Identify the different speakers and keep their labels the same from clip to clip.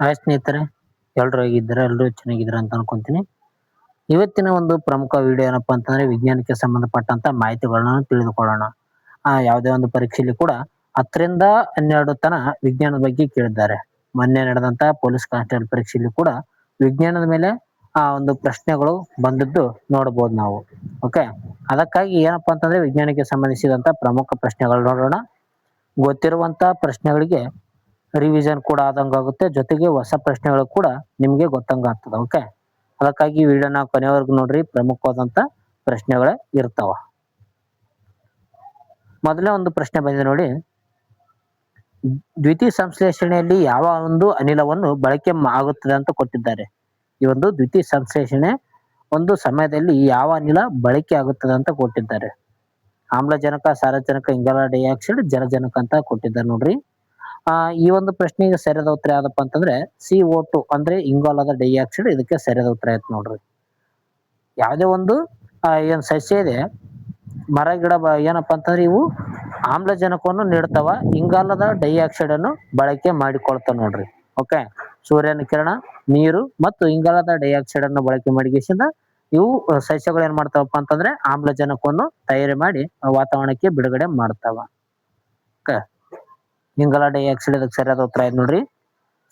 Speaker 1: Hi ಸ್ನೇಹಿತರೆ, ಎಲ್ರು ಹೇಗಿದ್ದೀರಾ? ಎಲ್ರು ಚೆನ್ನಾಗಿದ್ದೀರಾ ಅಂತ ಅನ್ಕೊಂತೀನಿ. ಇವತ್ತಿನ ಒಂದು ಪ್ರಮುಖ ವಿಡಿಯೋ ಏನಪ್ಪಾ ಅಂತಂದ್ರೆ ವಿಜ್ಞಾನಕ್ಕೆ ಸಂಬಂಧಪಟ್ಟಂತ ಮಾಹಿತಿಗಳನ್ನ ತಿಳಿದುಕೊಳ್ಳೋಣ. ಯಾವುದೇ ಒಂದು ಪರೀಕ್ಷೆಯಲ್ಲಿ ಕೂಡ 10ರಿಂದ 12 ತನ ವಿಜ್ಞಾನದ ಬಗ್ಗೆ ಕೇಳಿದ್ದಾರೆ. ಮೊನ್ನೆ ನಡೆದಂತ ಪೊಲೀಸ್ ಕಾನ್ಸ್ಟೇಬಲ್ ಪರೀಕ್ಷೆಯಲ್ಲಿ ಕೂಡ ವಿಜ್ಞಾನದ ಮೇಲೆ ಒಂದು ಪ್ರಶ್ನೆಗಳು ಬಂದದ್ದು ನೋಡಬಹುದು ನಾವು. ಓಕೆ, ಅದಕ್ಕಾಗಿ ಏನಪ್ಪಾ ಅಂತಂದ್ರೆ ವಿಜ್ಞಾನಕ್ಕೆ ಸಂಬಂಧಿಸಿದಂತ ಪ್ರಮುಖ ಪ್ರಶ್ನೆಗಳು ನೋಡೋಣ. ಗೊತ್ತಿರುವಂತ ಪ್ರಶ್ನೆಗಳಿಗೆ ರಿವಿಷನ್ ಕೂಡ ಆದಂಗಾಗುತ್ತೆ, ಜೊತೆಗೆ ಹೊಸ ಪ್ರಶ್ನೆಗಳು ಕೂಡ ನಿಮ್ಗೆ ಗೊತ್ತಂಗಾಗ್ತದೆ. ಓಕೆ, ಅದಕ್ಕಾಗಿ ವಿಡಿಯೋನ ಕೊನೆವರೆಗೂ ನೋಡ್ರಿ, ಪ್ರಮುಖವಾದಂತ ಪ್ರಶ್ನೆಗಳೇ ಇರ್ತಾವ. ಮೊದಲೇ ಒಂದು ಪ್ರಶ್ನೆ ಬಂದಿದೆ ನೋಡಿ. ದ್ವಿತೀಯ ಸಂಶ್ಲೇಷಣೆಯಲ್ಲಿ ಯಾವ ಒಂದು ಅನಿಲವನ್ನು ಬಳಕೆ ಆಗುತ್ತದೆ ಅಂತ ಕೊಟ್ಟಿದ್ದಾರೆ. ಈ ಒಂದು ದ್ವಿತೀಯ ಸಂಶ್ಲೇಷಣೆ ಒಂದು ಸಮಯದಲ್ಲಿ ಯಾವ ಅನಿಲ ಬಳಕೆ ಆಗುತ್ತದೆ ಅಂತ ಕೊಟ್ಟಿದ್ದಾರೆ. ಆಮ್ಲಜನಕ, ಸಾರಜನಕ, ಇಂಗಾಲ ಡೈಆಕ್ಸೈಡ್, ಜಲಜನಕ ಅಂತ ಕೊಟ್ಟಿದ್ದಾರೆ ನೋಡ್ರಿ. ಈ ಒಂದು ಪ್ರಶ್ನೆಗೆ ಸರಿಯಾದ ಉತ್ತರ ಯಾವ್ದಪ್ಪ ಅಂತಂದ್ರೆ CO2 ಅಂದ್ರೆ ಇಂಗಾಲದ ಡೈಆಕ್ಸೈಡ್. ಇದಕ್ಕೆ ಸರಿಯಾದ ಉತ್ತರ ಆಯ್ತು ನೋಡ್ರಿ. ಯಾವುದೇ ಒಂದು ಏನ್ ಸಸ್ಯ ಇದೆ, ಮರ ಗಿಡ ಏನಪ್ಪಾ ಅಂತಂದ್ರೆ ಇವು ಆಮ್ಲಜನಕವನ್ನು ನೀಡ್ತಾವ, ಇಂಗಾಲದ ಡೈಆಕ್ಸೈಡ್ ಅನ್ನು ಬಳಕೆ ಮಾಡಿಕೊಳ್ತಾವ ನೋಡ್ರಿ. ಓಕೆ, ಸೂರ್ಯನ ಕಿರಣ, ನೀರು ಮತ್ತು ಇಂಗಾಲದ ಡೈಆಕ್ಸೈಡ್ ಅನ್ನು ಬಳಕೆ ಮಾಡಿಗಿಸಿಂದ ಇವು ಸಸ್ಯಗಳು ಏನ್ ಮಾಡ್ತಾವಪ್ಪ ಅಂತಂದ್ರೆ ಆಮ್ಲಜನಕವನ್ನು ತಯಾರಿ ಮಾಡಿ ವಾತಾವರಣಕ್ಕೆ ಬಿಡುಗಡೆ ಮಾಡ್ತಾವ. ಓಕೆ, ಇಂಗಾಲ ಡೈಆಕ್ಸೈಡ್ ಇದಕ್ಕೆ ಸರಿಯಾದ ಉತ್ತರ ಆಯ್ತು ನೋಡ್ರಿ.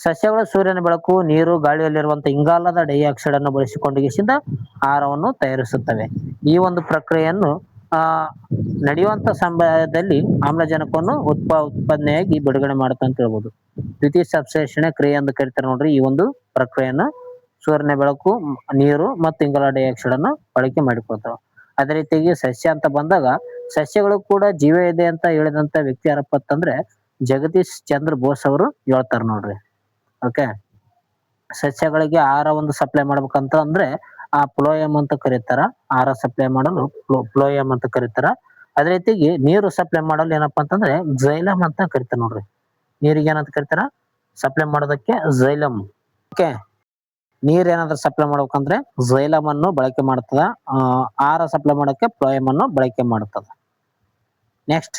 Speaker 1: ಸಸ್ಯಗಳು ಸೂರ್ಯನ ಬೆಳಕು, ನೀರು, ಗಾಳಿಯಲ್ಲಿರುವಂತಹ ಇಂಗಾಲದ ಡೈಆಕ್ಸೈಡ್ ಅನ್ನು ಬಳಸಿಕೊಂಡಿಗಿಸಿಂದ ಆಹಾರವನ್ನು ತಯಾರಿಸುತ್ತವೆ. ಈ ಒಂದು ಪ್ರಕ್ರಿಯೆಯನ್ನು ನಡೆಯುವಂತ ಸಮಯದಲ್ಲಿ ಆಮ್ಲಜನಕವನ್ನು ಉತ್ಪಾದನೆಯಾಗಿ ಬಿಡುಗಡೆ ಮಾಡುತ್ತೆ ಅಂತ ಹೇಳ್ಬೋದು. ದ್ವಿತೀಯ ಸಂಶ್ಲೇಷಣೆ ಕ್ರಿಯೆ ಎಂದು ಕರೀತಾರೆ ನೋಡ್ರಿ ಈ ಒಂದು ಪ್ರಕ್ರಿಯೆಯನ್ನು. ಸೂರ್ಯನ ಬೆಳಕು, ನೀರು ಮತ್ತು ಇಂಗಾಲ ಡೈಆಕ್ಸೈಡ್ ಅನ್ನು ಬಳಕೆ ಮಾಡಿಕೊಳ್ತಾವ. ಅದೇ ರೀತಿಯಾಗಿ ಸಸ್ಯ ಅಂತ ಬಂದಾಗ ಸಸ್ಯಗಳು ಕೂಡ ಜೀವ ಇದೆ ಅಂತ ಹೇಳಿದಂತ ವ್ಯಕ್ತಿ ಯಾರಪ್ಪ ಅಂತಂದ್ರೆ ಜಗದೀಶ್ ಚಂದ್ರ ಬೋಸ್ ಅವರು ಹೇಳ್ತಾರ ನೋಡ್ರಿ. ಓಕೆ, ಸಸ್ಯಗಳಿಗೆ ಆಹಾರ ಒಂದು ಸಪ್ಲೈ ಮಾಡ್ಬೇಕಂತ ಅಂದ್ರೆ ಫ್ಲೋಯಮ್ ಅಂತ ಕರೀತಾರ. ಆಹಾರ ಸಪ್ಲೈ ಮಾಡಲು ಫ್ಲೋಯಮ್ ಅಂತ ಕರೀತಾರ. ಅದೇ ರೀತಿಯಾಗಿ ನೀರು ಸಪ್ಲೈ ಮಾಡಲು ಏನಪ್ಪಾ ಅಂತಂದ್ರೆ ಝೈಲಮ್ ಅಂತ ಕರೀತಾರ ನೋಡ್ರಿ. ನೀರಿಗೆ ಏನಂತ ಕರೀತಾರ? ಸಪ್ಲೈ ಮಾಡೋದಕ್ಕೆ ಝೈಲಮ್. ಓಕೆ, ನೀರ್ ಏನಾದ್ರೂ ಸಪ್ಲೈ ಮಾಡ್ಬೇಕಂದ್ರೆ ಝೈಲಮ್ ಅನ್ನು ಬಳಕೆ ಮಾಡ್ತದ. ಆಹಾರ ಸಪ್ಲೈ ಮಾಡೋಕೆ ಫ್ಲೋಯಮ್ ಅನ್ನು ಬಳಕೆ ಮಾಡ್ತದ. ನೆಕ್ಸ್ಟ್,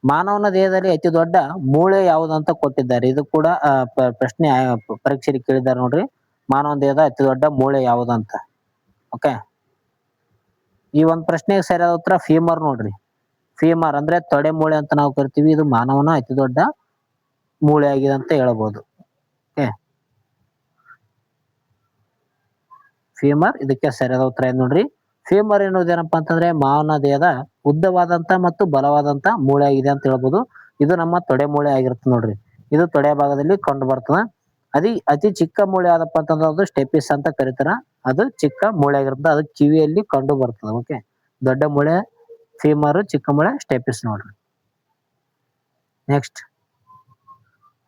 Speaker 1: ಮಾನವನ ದೇಹದಲ್ಲಿ ಅತಿ ದೊಡ್ಡ ಮೂಳೆ ಯಾವುದು ಅಂತ ಕೊಟ್ಟಿದ್ದಾರೆ. ಇದು ಕೂಡ ಪ್ರಶ್ನೆ ಪರೀಕ್ಷೆಯಲ್ಲಿ ಕೇಳಿದ್ದಾರೆ ನೋಡ್ರಿ. ಮಾನವನ ದೇಹದ ಅತಿ ದೊಡ್ಡ ಮೂಳೆ ಯಾವುದು ಅಂತ. ಓಕೆ, ಈ ಒಂದು ಪ್ರಶ್ನೆಗೆ ಸರಿಯಾದ ಉತ್ತರ ಫೀಮರ್ ನೋಡ್ರಿ. ಫೀಮರ್ ಅಂದ್ರೆ ತೊಡೆ ಮೂಳೆ ಅಂತ ನಾವು ಕರಿತೀವಿ. ಇದು ಮಾನವನ ಅತಿ ದೊಡ್ಡ ಮೂಳೆ ಆಗಿದೆ ಅಂತ ಹೇಳಬಹುದು. ಓಕೆ, ಫೀಮರ್ ಇದಕ್ಕೆ ಸರಿಯಾದ ಉತ್ತರ ಇದೆ ನೋಡ್ರಿ. ಫೀಮರ್ ಎನ್ನುವುದೇನಪ್ಪಾ ಅಂತಂದ್ರೆ ಮಾನವ ದೇಹದ ಉದ್ದವಾದಂತ ಮತ್ತು ಬಲವಾದಂತ ಮೂಳೆ ಆಗಿದೆ ಅಂತ ಹೇಳ್ಬೋದು. ಇದು ನಮ್ಮ ತೊಡೆ ಮೂಳೆ ಆಗಿರುತ್ತೆ ನೋಡ್ರಿ. ಇದು ತೊಡೆ ಭಾಗದಲ್ಲಿ ಕಂಡು ಬರ್ತದ. ಅತಿ ಚಿಕ್ಕ ಮೂಳೆ ಆದಪ್ಪ ಅಂತಂದ್ರೆ ಅದು ಸ್ಟೆಪಿಸ್ ಅಂತ ಕರೀತಾರ. ಅದು ಚಿಕ್ಕ ಮೂಳೆ ಆಗಿರುತ್ತೆ, ಅದು ಕಿವಿಯಲ್ಲಿ ಕಂಡು ಬರ್ತದೆ. ಓಕೆ, ದೊಡ್ಡ ಮೂಳೆ ಫೀಮರ್, ಚಿಕ್ಕ ಮೂಳೆ ಸ್ಟೆಪಿಸ್ ನೋಡ್ರಿ. ನೆಕ್ಸ್ಟ್,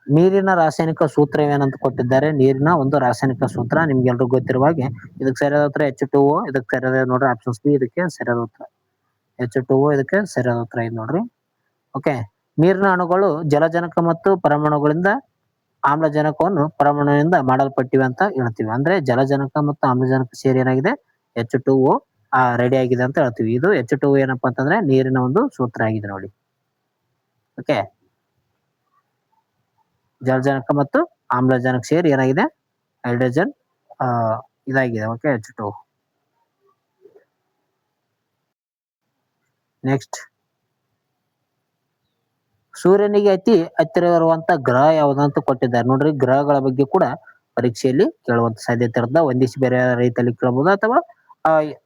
Speaker 1: ನೀರಿನ ರಾಸಾಯನಿಕ ಸೂತ್ರವೇನಂತ ಕೊಟ್ಟಿದ್ದಾರೆ. ನೀರಿನ ಒಂದು ರಾಸಾಯನಿಕ ಸೂತ್ರ ನಿಮ್ಗೆಲ್ರಿಗೂ ಗೊತ್ತಿರುವ ಹಾಗೆ ಇದಕ್ಕೆ ಸರಿಯಾದ ಉತ್ತರ H2O. ಇದಕ್ಕೆ ಸರಿಯಾದ ನೋಡ್ರಿ ಆಪ್ಷನ್ಸ್ ಬಿ. ಇದಕ್ಕೆ ಸರಿಯಾದ ಉತ್ತರ H2O. ಇದಕ್ಕೆ ಸರಿಯಾದ ಉತ್ತರ ಇದೆ ನೋಡ್ರಿ. ಓಕೆ, ನೀರಿನ ಅಣುಗಳು ಜಲಜನಕ ಮತ್ತು ಪರಮಾಣುಗಳಿಂದ ಆಮ್ಲಜನಕವನ್ನು ಪರಮಾಣುವಿನಿಂದ ಮಾಡಲ್ಪಟ್ಟಿವೆ ಅಂತ ಹೇಳ್ತೀವಿ. ಅಂದ್ರೆ ಜಲಜನಕ ಮತ್ತು ಆಮ್ಲಜನಕ ಸೇರಿ ಏನಾಗಿದೆ H2O ರೆಡಿ ಆಗಿದೆ ಅಂತ ಹೇಳ್ತೀವಿ. ಇದು H2O ಏನಪ್ಪಾ ಅಂತಂದ್ರೆ ನೀರಿನ ಒಂದು ಸೂತ್ರ ಆಗಿದೆ ನೋಡಿ. ಓಕೆ, ಜಲಜನಕ ಮತ್ತು ಆಮ್ಲಜನಕ ಸೇರಿ ಏನಾಗಿದೆ ಹೈಡ್ರೋಜನ್ ಇದಾಗಿದೆ. Okay, H2O. ನೆಕ್ಸ್ಟ್, ಸೂರ್ಯನಿಗೆ ಅತಿ ಹತ್ತಿರ ಇರುವಂತ ಗ್ರಹ ಯಾವ್ದಂತ ಕೊಟ್ಟಿದ್ದಾರೆ ನೋಡ್ರಿ. ಗ್ರಹಗಳ ಬಗ್ಗೆ ಕೂಡ ಪರೀಕ್ಷೆಯಲ್ಲಿ ಕೇಳುವಂತ ಸಾಧ್ಯತೆ ಇರುತ್ತೆ. ಒಂದಿಷ್ಟು ಬೇರೆ ರೈತಲ್ಲಿ ಕೇಳಬಹುದು, ಅಥವಾ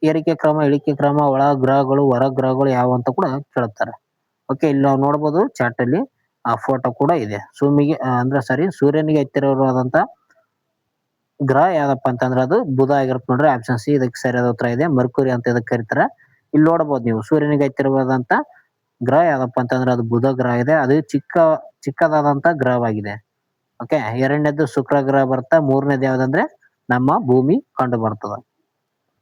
Speaker 1: ಏರಿಕೆ ಕ್ರಮ, ಇಳಿಕೆ ಕ್ರಮ, ಒಳ ಗ್ರಹಗಳು, ಹೊರ ಗ್ರಹಗಳು ಯಾವ ಅಂತ ಕೂಡ ಕೇಳುತ್ತಾರೆ. ಓಕೆ, ಇಲ್ಲಿ ನಾವು ನೋಡಬಹುದು ಚಾರ್ಟ್ ಅಲ್ಲಿ ಫೋಟೋ ಕೂಡ ಇದೆ. ಸೂರ್ಯನಿಗೆ ಹತ್ತಿರವಾದಂತ ಗ್ರಹ ಯಾವ್ದಪ್ಪ ಅಂತಂದ್ರೆ ಅದು ಬುಧ ಆಗಿರುತ್ತೆ ನೋಡ್ರಿ. ಆಪ್ಷನ್ ಸಿ ಇದಕ್ಕೆ ಸರಿಯಾದ ಉತ್ತರ ಇದೆ. ಮರ್ಕುರಿ ಅಂತ ಇದಕ್ಕೆ ಕರೀತಾರೆ. ಇಲ್ಲಿ ನೋಡಬಹುದು ನೀವು ಸೂರ್ಯನಿಗೆ ಹತ್ತಿರವಾದಂತ ಗ್ರಹ ಯಾವ್ದಪ್ಪ ಅಂತಂದ್ರೆ ಅದು ಬುಧ ಗ್ರಹ ಇದೆ. ಅದು ಚಿಕ್ಕದಾದಂತ ಗ್ರಹವಾಗಿದೆ. ಓಕೆ, ಎರಡನೇದು ಶುಕ್ರ ಗ್ರಹ ಬರುತ್ತೆ. ಮೂರನೇದು ಯಾವ್ದಂದ್ರೆ ನಮ್ಮ ಭೂಮಿ ಕಂಡು ಬರ್ತದ.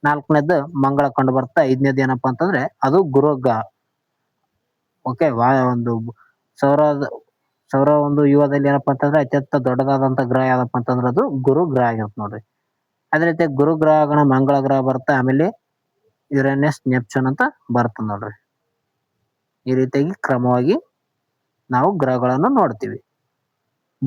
Speaker 1: ನಾಲ್ಕನೇದು ಮಂಗಳ ಕಂಡು ಬರುತ್ತೆ. ಐದನೇದು ಏನಪ್ಪಾ ಅಂತಂದ್ರೆ ಅದು ಗುರು ಗ್ರಹ. ಓಕೆ, ಒಂದು ಸೌರ ಒಂದು ಯುಗದಲ್ಲಿ ಏನಪ್ಪಾ ಅಂತಂದ್ರೆ ಅತ್ಯಂತ ದೊಡ್ಡದಾದಂತ ಗ್ರಹ ಯಾವ್ದಪ್ಪ ಅಂತಂದ್ರೆ ಅದು ಗುರು ಗ್ರಹ ಆಗಿರುತ್ತೆ ನೋಡ್ರಿ. ಅದೇ ರೀತಿ ಗುರು ಗ್ರಹಗಳ ಮಂಗಳ ಗ್ರಹ ಬರುತ್ತೆ. ಆಮೇಲೆ ಯುರೇನಸ್, ನೆಪ್ಚೂನ್ ಅಂತ ಬರ್ತದೆ ನೋಡ್ರಿ. ಈ ರೀತಿಯಾಗಿ ಕ್ರಮವಾಗಿ ನಾವು ಗ್ರಹಗಳನ್ನು ನೋಡ್ತೀವಿ.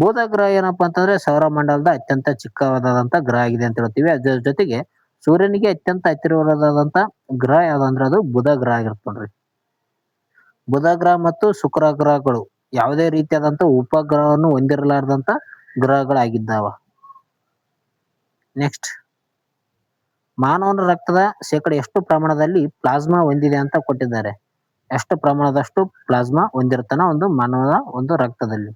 Speaker 1: ಬುಧ ಗ್ರಹ ಏನಪ್ಪಾ ಅಂತಂದ್ರೆ ಸೌರಮಂಡಲದ ಅತ್ಯಂತ ಚಿಕ್ಕವಾದಂತ ಗ್ರಹ ಆಗಿದೆ ಅಂತ ಹೇಳ್ತೀವಿ. ಅದ್ರ ಜೊತೆಗೆ ಸೂರ್ಯನಿಗೆ ಅತ್ಯಂತ ಹತ್ತಿರವಾದಂತ ಗ್ರಹ ಯಾವ್ದಂದ್ರೆ ಅದು ಬುಧ ಗ್ರಹ ಆಗಿರುತ್ತೆ ನೋಡ್ರಿ. ಬುಧ ಗ್ರಹ ಮತ್ತು ಶುಕ್ರ ಗ್ರಹಗಳು ಯಾವುದೇ ರೀತಿಯಾದಂತ ಉಪಗ್ರಹವನ್ನು ಹೊಂದಿರಲಾರದಂತ ಗ್ರಹಗಳಾಗಿದ್ದಾವ. ನೆಕ್ಸ್ಟ್, ಮಾನವನ ರಕ್ತದ ಶೇಕಡ ಎಷ್ಟು ಪ್ರಮಾಣದಲ್ಲಿ ಪ್ಲಾಸ್ಮಾ ಹೊಂದಿದೆ ಅಂತ ಕೊಟ್ಟಿದ್ದಾರೆ. ಎಷ್ಟು ಪ್ರಮಾಣದಷ್ಟು ಪ್ಲಾಸ್ಮಾ ಹೊಂದಿರ್ತಾನ ಒಂದು ಮಾನವನ ಒಂದು ರಕ್ತದಲ್ಲಿ.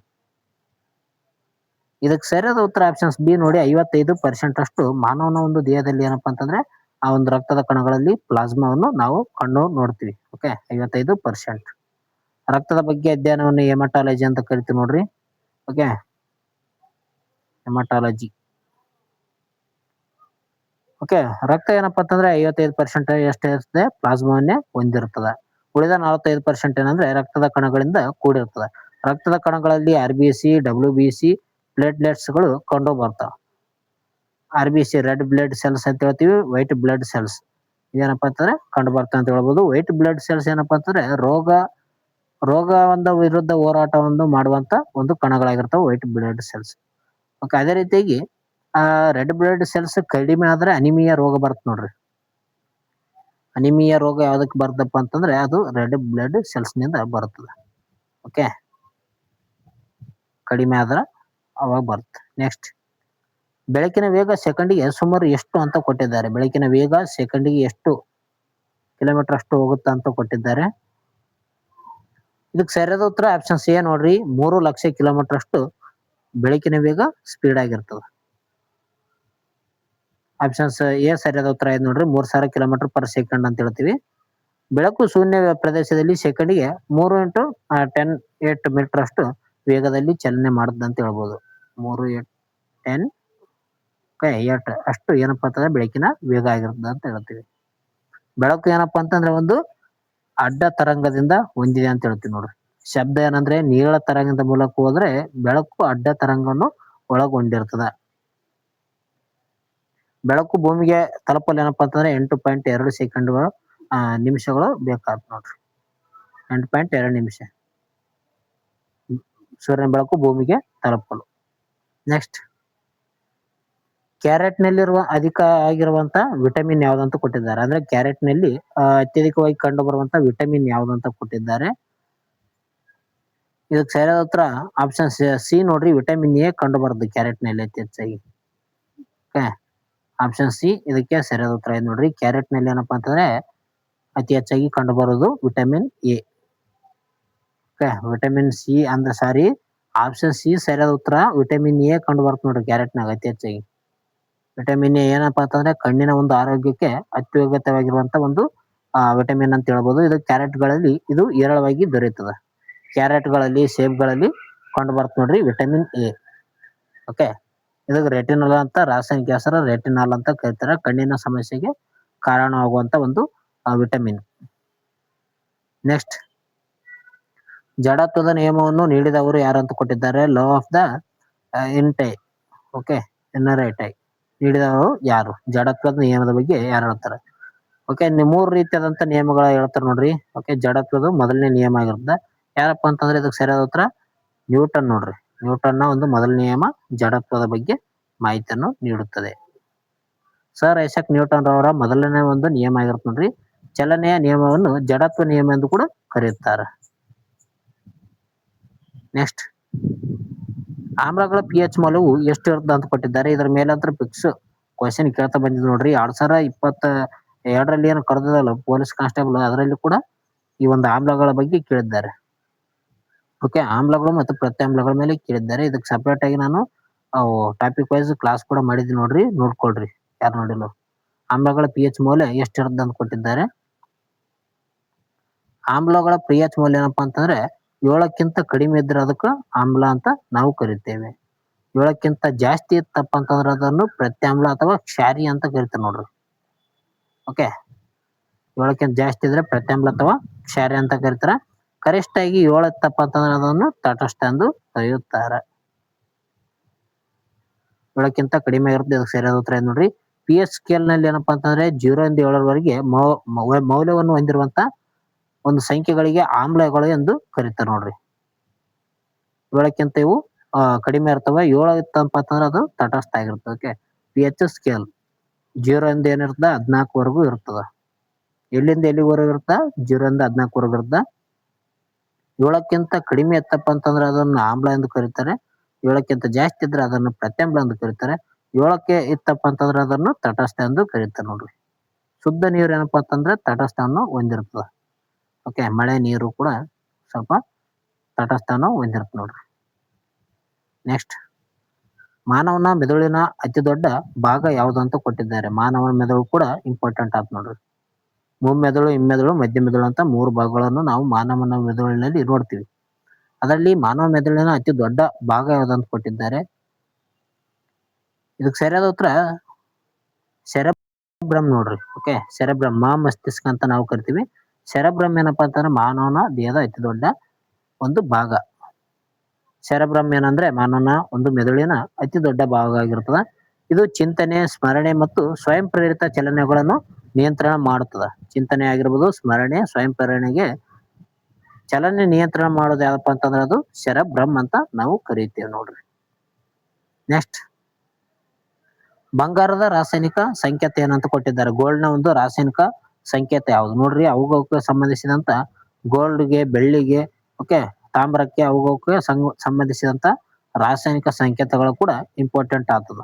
Speaker 1: ಇದಕ್ಕೆ ಸರಿಯಾದ ಉತ್ತರ ಆಪ್ಷನ್ಸ್ ಬಿ ನೋಡಿ, 55% ಅಷ್ಟು ಮಾನವನ ಒಂದು ದೇಹದಲ್ಲಿ ಏನಪ್ಪಾ ಅಂತಂದ್ರೆ ಆ ಒಂದು ರಕ್ತದ ಕಣಗಳಲ್ಲಿ ಪ್ಲಾಸ್ಮಾವನ್ನು ನಾವು ಕಣ್ಣು ನೋಡ್ತೀವಿ. ಓಕೆ, 55%. ರಕ್ತದ ಬಗ್ಗೆ ಅಧ್ಯಯನವನ್ನು ಹೆಮಟಾಲಜಿ ಅಂತ ಕರಿತೀವಿ ನೋಡ್ರಿ. Okay, haematology. ಓಕೆ, ರಕ್ತ ಏನಪ್ಪಾ ಅಂತಂದ್ರೆ 55% ಎಷ್ಟಿರ್ತದೆ ಪ್ಲಾಸ್ಮಾವನ್ನೇ ಹೊಂದಿರ್ತದ. ಉಳಿದ 45% ಏನಂದ್ರೆ ರಕ್ತದ ಕಣಗಳಿಂದ ಕೂಡಿರ್ತದೆ. ರಕ್ತದ ಕಣಗಳಲ್ಲಿ RBC, WBC, ಪ್ಲೇಟ್ಲೆಟ್ಸ್ಗಳು ಕಂಡು ಬರ್ತಾವ. RBC ರೆಡ್ ಬ್ಲಡ್ ಸೆಲ್ಸ್ ಅಂತ ಹೇಳ್ತೀವಿ, ವೈಟ್ ಬ್ಲಡ್ ಸೆಲ್ಸ್ ಏನಪ್ಪಾ ಅಂತಂದ್ರೆ ಕಂಡು ಬರ್ತಾ ಅಂತ ಹೇಳ್ಬೋದು. ವೈಟ್ ಬ್ಲಡ್ ಸೆಲ್ಸ್ ಏನಪ್ಪಾ ಅಂತಂದ್ರೆ ರೋಗ ಒಂದು ವಿರುದ್ಧ ಹೋರಾಟವನ್ನು ಮಾಡುವಂತ ಒಂದು ಕಣಗಳಾಗಿರ್ತಾವೆ ವೈಟ್ ಬ್ಲಡ್ ಸೆಲ್ಸ್. ಓಕೆ, ಅದೇ ರೀತಿಯಾಗಿ ರೆಡ್ ಬ್ಲಡ್ ಸೆಲ್ಸ್ ಕಡಿಮೆ ಆದ್ರೆ ಅನಿಮಿಯಾ ರೋಗ ಬರುತ್ತೆ ನೋಡ್ರಿ. ಅನಿಮಿಯಾ ರೋಗ ಯಾವ್ದಕ್ ಬರ್ತಪ್ಪ ಅಂತಂದ್ರೆ ಅದು ರೆಡ್ ಬ್ಲಡ್ ಸೆಲ್ಸ್ ನಿಂದ ಬರ್ತದೆ. ಓಕೆ, ಕಡಿಮೆ ಆದ್ರ ಅವಾಗ ಬರುತ್ತೆ. ನೆಕ್ಸ್ಟ್, ಬೆಳಕಿನ ವೇಗ ಸೆಕೆಂಡಿಗೆ ಸುಮಾರು ಎಷ್ಟು ಅಂತ ಕೊಟ್ಟಿದ್ದಾರೆ. ಬೆಳಕಿನ ವೇಗ ಸೆಕೆಂಡಿಗೆ ಎಷ್ಟು ಕಿಲೋಮೀಟರ್ ಅಷ್ಟು ಹೋಗುತ್ತಾ ಅಂತ ಕೊಟ್ಟಿದ್ದಾರೆ. ಇದಕ್ಕೆ ಸರಿಯಾದ ಉತ್ತರ ಆಪ್ಷನ್ ಸಿ ನೋಡ್ರಿ, 3 ಲಕ್ಷ ಕಿಲೋಮೀಟರ್ ಅಷ್ಟು ಬೆಳಕಿನ ವೇಗ ಸ್ಪೀಡ್ ಆಗಿರ್ತದೆ. ಆಪ್ಷನ್ಸ್ ಎ ಸರಿಯಾದ ಉತ್ತರ ಆಯ್ತು ನೋಡ್ರಿ, 3000 ಕಿಲೋಮೀಟರ್ ಪರ್ ಸೆಕೆಂಡ್ ಅಂತ ಹೇಳ್ತೀವಿ. ಬೆಳಕು ಶೂನ್ಯ ಪ್ರದೇಶದಲ್ಲಿ ಸೆಕೆಂಡಿಗೆ 3 ಇಂಟು 10 ಮೀಟರ್ ಅಷ್ಟು ವೇಗದಲ್ಲಿ ಚಲನೆ ಮಾಡುತ್ತೆ ಅಂತ ಹೇಳ್ಬೋದು. 3 10 8 ಅಷ್ಟು ಏನಪ್ಪಾ ಅಂತಂದ್ರೆ ಬೆಳಕಿನ ವೇಗ ಆಗಿರ್ತದೆ ಅಂತ ಹೇಳ್ತೀವಿ. ಬೆಳಕು ಏನಪ್ಪಾ ಅಂತಂದ್ರೆ ಒಂದು ಅಡ್ಡ ತರಂಗದಿಂದ ಹೊಂದಿದೆ ಅಂತ ಹೇಳ್ತೀವಿ ನೋಡ್ರಿ. ಶಬ್ದ ಏನಂದ್ರೆ ನೀಳ ತರಂಗದ ಮೂಲಕ ಹೋದ್ರೆ ಬೆಳಕು ಅಡ್ಡ ತರಂಗವನ್ನು ಒಳಗೊಂಡಿರ್ತದ. ಬೆಳಕು ಭೂಮಿಗೆ ತಲುಪಲು ಏನಪ್ಪಾ ಅಂತಂದ್ರೆ 8.2 ಸೆಕೆಂಡ್ಗಳು ನಿಮಿಷಗಳು ಬೇಕಾಗ್ತದೆ ನೋಡ್ರಿ. 8.2 ನಿಮಿಷ ಸೂರ್ಯನ ಬೆಳಕು ಭೂಮಿಗೆ ತಲುಪಲು. ನೆಕ್ಸ್ಟ್, ಕ್ಯಾರೆಟ್ ನಲ್ಲಿರುವ ಅಧಿಕ ಆಗಿರುವಂತ ವಿಟಮಿನ್ ಯಾವ್ದಂತ ಕೊಟ್ಟಿದ್ದಾರೆ. ಅಂದ್ರೆ ಕ್ಯಾರೆಟ್ ನಲ್ಲಿ ಅತ್ಯಧಿಕವಾಗಿ ಕಂಡು ಬರುವಂತ ವಿಟಮಿನ್ ಯಾವ್ದಂತ ಕೊಟ್ಟಿದ್ದಾರೆ. ಇದಕ್ಕೆ ಸರಿಯಾದ ಉತ್ತರ ಆಪ್ಷನ್ ಸಿ ನೋಡ್ರಿ, ವಿಟಮಿನ್ ಎ ಕಂಡು ಬರುತ್ತೆ ಕ್ಯಾರೆಟ್ ನಲ್ಲಿ ಅತಿ ಹೆಚ್ಚಾಗಿ. ಓಕೆ, ಆಪ್ಷನ್ ಸಿ ಇದಕ್ಕೆ ಸರಿಯಾದ ಉತ್ತರ ಇದೆ ನೋಡ್ರಿ. ಕ್ಯಾರೆಟ್ ನಲ್ಲಿ ಏನಪ್ಪಾ ಅಂತಂದ್ರೆ ಅತಿ ಹೆಚ್ಚಾಗಿ ಕಂಡು ಬರೋದು vitamin A. Okay, vitamin C ಅಂದ್ರೆ ಸಾರಿ, ಆಪ್ಷನ್ ಸಿ ಸರಿಯಾದ ಉತ್ತರ. ವಿಟಮಿನ್ ಎ ಕಂಡು ಬರುತ್ತೆ ನೋಡ್ರಿ ಕ್ಯಾರೆಟ್ನಾಗ ಅತಿ ಹೆಚ್ಚಾಗಿ. ವಿಟಮಿನ್ ಎ ಏನಪ್ಪಾ ಅಂತಂದ್ರೆ ಕಣ್ಣಿನ ಒಂದು ಆರೋಗ್ಯಕ್ಕೆ ಅತ್ಯಗತ್ಯವಾಗಿರುವಂತ ಒಂದು ವಿಟಮಿನ್ ಅಂತ ಹೇಳ್ಬೋದು. ಇದು ಕ್ಯಾರೆಟ್ಗಳಲ್ಲಿ ಇದು ಹೇರಳವಾಗಿ ದೊರೆಯುತ್ತದೆ. ಕ್ಯಾರೆಟ್ಗಳಲ್ಲಿ, ಸೇಬ್ಗಳಲ್ಲಿ ಕಂಡು ಬರುತ್ತೆ ನೋಡ್ರಿ ವಿಟಮಿನ್ ಎ. ಓಕೆ, ಇದಕ್ಕೆ ರೆಟಿನಾಲ್ ಅಂತ ರಾಸಾಯನಿಕ ಹೆಸರು ರೆಟಿನಾಲ್ ಅಂತ ಕರೀತಾರೆ. ಕಣ್ಣಿನ ಸಮಸ್ಯೆಗೆ ಕಾರಣವಾಗುವಂತ ಒಂದು ವಿಟಮಿನ್. ನೆಕ್ಸ್ಟ್, ಜಡತ್ವದ ನಿಯಮವನ್ನು ನೀಡಿದವರು ಯಾರು ಅಂತ ಕೊಟ್ಟಿದ್ದಾರೆ. ಲಾ ಆಫ್ ದ ಇನ್ಟೈ ಓಕೆ ಇನ್ನರೈಟೈ ನೀಡಿದವರು ಯಾರು? ಜಡತ್ವದ ನಿಯಮದ ಬಗ್ಗೆ ಯಾರು ಹೇಳ್ತಾರೆ? ಓಕೆ, 3 ರೀತಿಯಾದಂತ ನಿಯಮಗಳ ಹೇಳ್ತಾರೆ ನೋಡ್ರಿ. ಓಕೆ, ಜಡತ್ವದ ಮೊದಲನೇ ನಿಯಮ ಆಗಿರುತ್ತೆ. ಯಾರಪ್ಪ ಅಂತಂದ್ರೆ ಇದಕ್ಕೆ ಸರಿಯಾದ ಉತ್ತರ ನ್ಯೂಟನ್ ನೋಡ್ರಿ. ನ್ಯೂಟನ್ನ ಒಂದು ಮೊದಲ ನಿಯಮ ಜಡತ್ವದ ಬಗ್ಗೆ ಮಾಹಿತಿಯನ್ನು ನೀಡುತ್ತದೆ. ಸರ್ ಐಸಾಕ್ ನ್ಯೂಟನ್ ರವರ ಮೊದಲನೇ ಒಂದು ನಿಯಮ ಆಗಿರುತ್ತೆ ನೋಡ್ರಿ. ಚಲನೆಯ ನಿಯಮವನ್ನು ಜಡತ್ವ ನಿಯಮ ಎಂದು ಕೂಡ ಕರೆಯುತ್ತಾರೆ. ನೆಕ್ಸ್ಟ್, ಆಮ್ಲಗಳ pH ಮೌಲ್ಯವು ಎಷ್ಟು ಇರುತ್ತೆ ಅಂತ ಕೊಟ್ಟಿದ್ದಾರೆ. ಇದರ ಮೇಲಂತರ ಫಿಕ್ಸ್ ಕ್ವಶನ್ ಕೇಳ್ತಾ ಬಂದಿದ್ದು ನೋಡ್ರಿ. 2022ರಲ್ಲಿ ಏನು ಕರೆದಲ್ಲ ಪೊಲೀಸ್ ಕಾನ್ಸ್ಟೇಬಲ್, ಅದರಲ್ಲಿ ಕೂಡ ಈ ಒಂದು ಆಮ್ಲಗಳ ಬಗ್ಗೆ ಕೇಳಿದ್ದಾರೆ. ಓಕೆ, ಆಮ್ಲಗಳು ಮತ್ತು ಪ್ರತ್ಯಾಮ್ಲಗಳ ಮೇಲೆ ಕೇಳಿದ್ದಾರೆ. ಇದಕ್ಕೆ ಸಪರೇಟ್ ಆಗಿ ನಾನು ಟಾಪಿಕ್ ವೈಸ್ ಕ್ಲಾಸ್ ಕೂಡ ಮಾಡಿದ್ದೀನಿ ನೋಡ್ರಿ, ನೋಡ್ಕೊಳ್ರಿ ಯಾರು ನೋಡಿಲ್ಲ. ಆಮ್ಲಗಳ pH ಮೌಲ್ಯ ಎಷ್ಟಿರುತ್ತೆ ಅಂತ ಕೊಟ್ಟಿದ್ದಾರೆ. ಆಮ್ಲಗಳ pH ಮೌಲ್ಯ ಏನಪ್ಪಾ ಅಂತಂದ್ರೆ 7ಕ್ಕಿಂತ ಕಡಿಮೆ ಇದ್ರೆ ಅದಕ್ಕೆ ಆಮ್ಲ ಅಂತ ನಾವು ಕರಿತೇವೆ. 7ಕ್ಕಿಂತ ಜಾಸ್ತಿ ಇತ್ತಪ್ಪ ಅಂತಂದ್ರೆ ಅದನ್ನು ಪ್ರತ್ಯಾಮ್ಲ ಅಥವಾ ಕ್ಷಾರಿ ಅಂತ ಕರಿತಾರೆ ನೋಡ್ರಿ. ಓಕೆ, 7ಕ್ಕಿಂತ ಜಾಸ್ತಿ ಇದ್ರೆ ಪ್ರತ್ಯಾಮ್ಲ ಅಥವಾ ಕ್ಷಾರಿ ಅಂತ ಕರಿತಾರೆ. ಕನಿಷ್ಠ ಆಗಿ 7 ಇತ್ತಪ್ಪ ಅಂತಂದ್ರೆ ಅದನ್ನು ತಟಸ್ಥ ಎಂದು ಕರೆಯುತ್ತಾರೆ. 7ಕ್ಕಿಂತ ಕಡಿಮೆ ಇರುತ್ತೆ. ಅದಕ್ಕೆ ಸರಿಯಾದ ಉತ್ತರ ಇದೆ ನೋಡ್ರಿ. pH ಸ್ಕೇಲ್ ನಲ್ಲಿ ಏನಪ್ಪಾ ಅಂತಂದ್ರೆ 0 ಇಂದ 7ರವರೆಗೆ ಮೌಲ್ಯವನ್ನು ಹೊಂದಿರುವಂತ ಒಂದು ಸಂಖ್ಯೆಗಳಿಗೆ ಆಮ್ಲಗಳು ಎಂದು ಕರೀತಾರೆ ನೋಡ್ರಿ. 7ಕ್ಕಿಂತ ಇವು ಕಡಿಮೆ ಇರ್ತವೆ. 7 ಇತ್ತಪ್ಪ ಅಂತಂದ್ರೆ ಅದು ತಟಸ್ಥ ಆಗಿರ್ತದೆ. ಓಕೆ. ಪಿಎಚ್ ಸ್ಕೇಲ್ 0 ಇಂದ ಏನಿರ್ತದ 14 ವರೆಗೂ ಇರ್ತದ. ಎಲ್ಲಿಂದ ಎಲ್ಲಿವರೆಗೂ ಇರುತ್ತಾ 0 ಇಂದ 14 ವರೆಗೂ ಇರುತ್ತಾ. 7ಕ್ಕಿಂತ ಕಡಿಮೆ ಇತ್ತಪ್ಪ ಅಂತಂದ್ರೆ ಅದನ್ನ ಆಮ್ಲ ಎಂದು ಕರೀತಾರೆ. 7ಕ್ಕಿಂತ ಜಾಸ್ತಿ ಇದ್ರೆ ಅದನ್ನು ಪ್ರತ್ಯಾಮ್ಲ ಎಂದು ಕರೀತಾರೆ. 7ಕ್ಕೆ ಇತ್ತಪ್ಪ ಅಂತಂದ್ರೆ ಅದನ್ನು ತಟಸ್ಥ ಎಂದು ಕರೀತಾರೆ ನೋಡ್ರಿ. ಶುದ್ಧ ನೀರು ಏನಪ್ಪಾ ಅಂತಂದ್ರೆ ತಟಸ್ಥವನ್ನು ಹೊಂದಿರ್ತದೆ. ಓಕೆ. ಮಳೆ ನೀರು ಕೂಡ ಸ್ವಲ್ಪ ತಟಸ್ಥವನ್ನು ಹೊಂದಿರುತ್ತೆ ನೋಡ್ರಿ. ನೆಕ್ಸ್ಟ್, ಮಾನವನ ಮೆದುಳಿನ ಅತಿ ದೊಡ್ಡ ಭಾಗ ಯಾವುದು ಅಂತ ಕೊಟ್ಟಿದ್ದಾರೆ. ಮಾನವನ ಮೆದುಳು ಕೂಡ ಇಂಪಾರ್ಟೆಂಟ್ ಆಯ್ತು ನೋಡ್ರಿ. ಮುಮ್ಮೆದುಳು, ಹಿಮ್ಮೆದುಳು, ಮಧ್ಯ ಮೆದುಳು ಅಂತ 3 ಭಾಗಗಳನ್ನು ನಾವು ಮಾನವನ ಮೆದುಳಿನಲ್ಲಿ ನೋಡ್ತೀವಿ. ಅದರಲ್ಲಿ ಮಾನವ ಮೆದುಳಿನ ಅತಿ ದೊಡ್ಡ ಭಾಗ ಯಾವ್ದಂತ ಕೊಟ್ಟಿದ್ದಾರೆ. ಇದಕ್ಕೆ ಸರಿಯಾದ ಉತ್ತರ ಸೆರೆಬ್ರಮ್ ನೋಡ್ರಿ. ಓಕೆ. ಸೆರೆಬ್ರಮ್ ಮಸ್ತಿಷ್ಕ ಅಂತ ನಾವು ಕರಿತೀವಿ. ಸೆರೆಬ್ರಮ್ ಏನಪ್ಪಾ ಅಂತಂದ್ರೆ ಮಾನವನ ದೇಹದ ಅತಿ ದೊಡ್ಡ ಒಂದು ಭಾಗ. ಸೆರೆಬ್ರಮ್ ಏನಂದ್ರೆ ಮಾನವನ ಒಂದು ಮೆದುಳಿನ ಅತಿ ದೊಡ್ಡ ಭಾಗ ಆಗಿರ್ತದ. ಇದು ಚಿಂತನೆ, ಸ್ಮರಣೆ ಮತ್ತು ಸ್ವಯಂ ಪ್ರೇರಿತ ಚಲನೆಗಳನ್ನು ನಿಯಂತ್ರಣ ಮಾಡುತ್ತದ. ಚಿಂತನೆ ಆಗಿರ್ಬೋದು, ಸ್ಮರಣೆ, ಸ್ವಯಂ ಪ್ರೇರಣೆಗೆ ಚಲನೆ ನಿಯಂತ್ರಣ ಮಾಡೋದು ಯಾವಪ್ಪ ಅಂತಂದ್ರೆ ಅದು ಸೆರೆಬ್ರಮ್ ಅಂತ ನಾವು ಕರೀತೀವಿ ನೋಡ್ರಿ. ನೆಕ್ಸ್ಟ್, ಬಂಗಾರದ ರಾಸಾಯನಿಕ ಸಂಕೇತ ಏನಂತ ಕೊಟ್ಟಿದ್ದಾರೆ. ಗೋಲ್ಡ್ನ ಒಂದು ರಾಸಾಯನಿಕ ಸಂಕೇತ ಯಾವುದು ನೋಡ್ರಿ. ಅವುಗಕ್ಕೆ ಸಂಬಂಧಿಸಿದಂತ ಗೋಲ್ಡ್ಗೆ, ಬೆಳ್ಳಿಗೆ, ಓಕೆ, ತಾಮ್ರಕ್ಕೆ, ಅವುಗಕ್ಕೆ ಸಂಬಂಧಿಸಿದಂತ ರಾಸಾಯನಿಕ ಸಂಕೇತಗಳು ಕೂಡ ಇಂಪಾರ್ಟೆಂಟ್ ಆಗ್ತದ.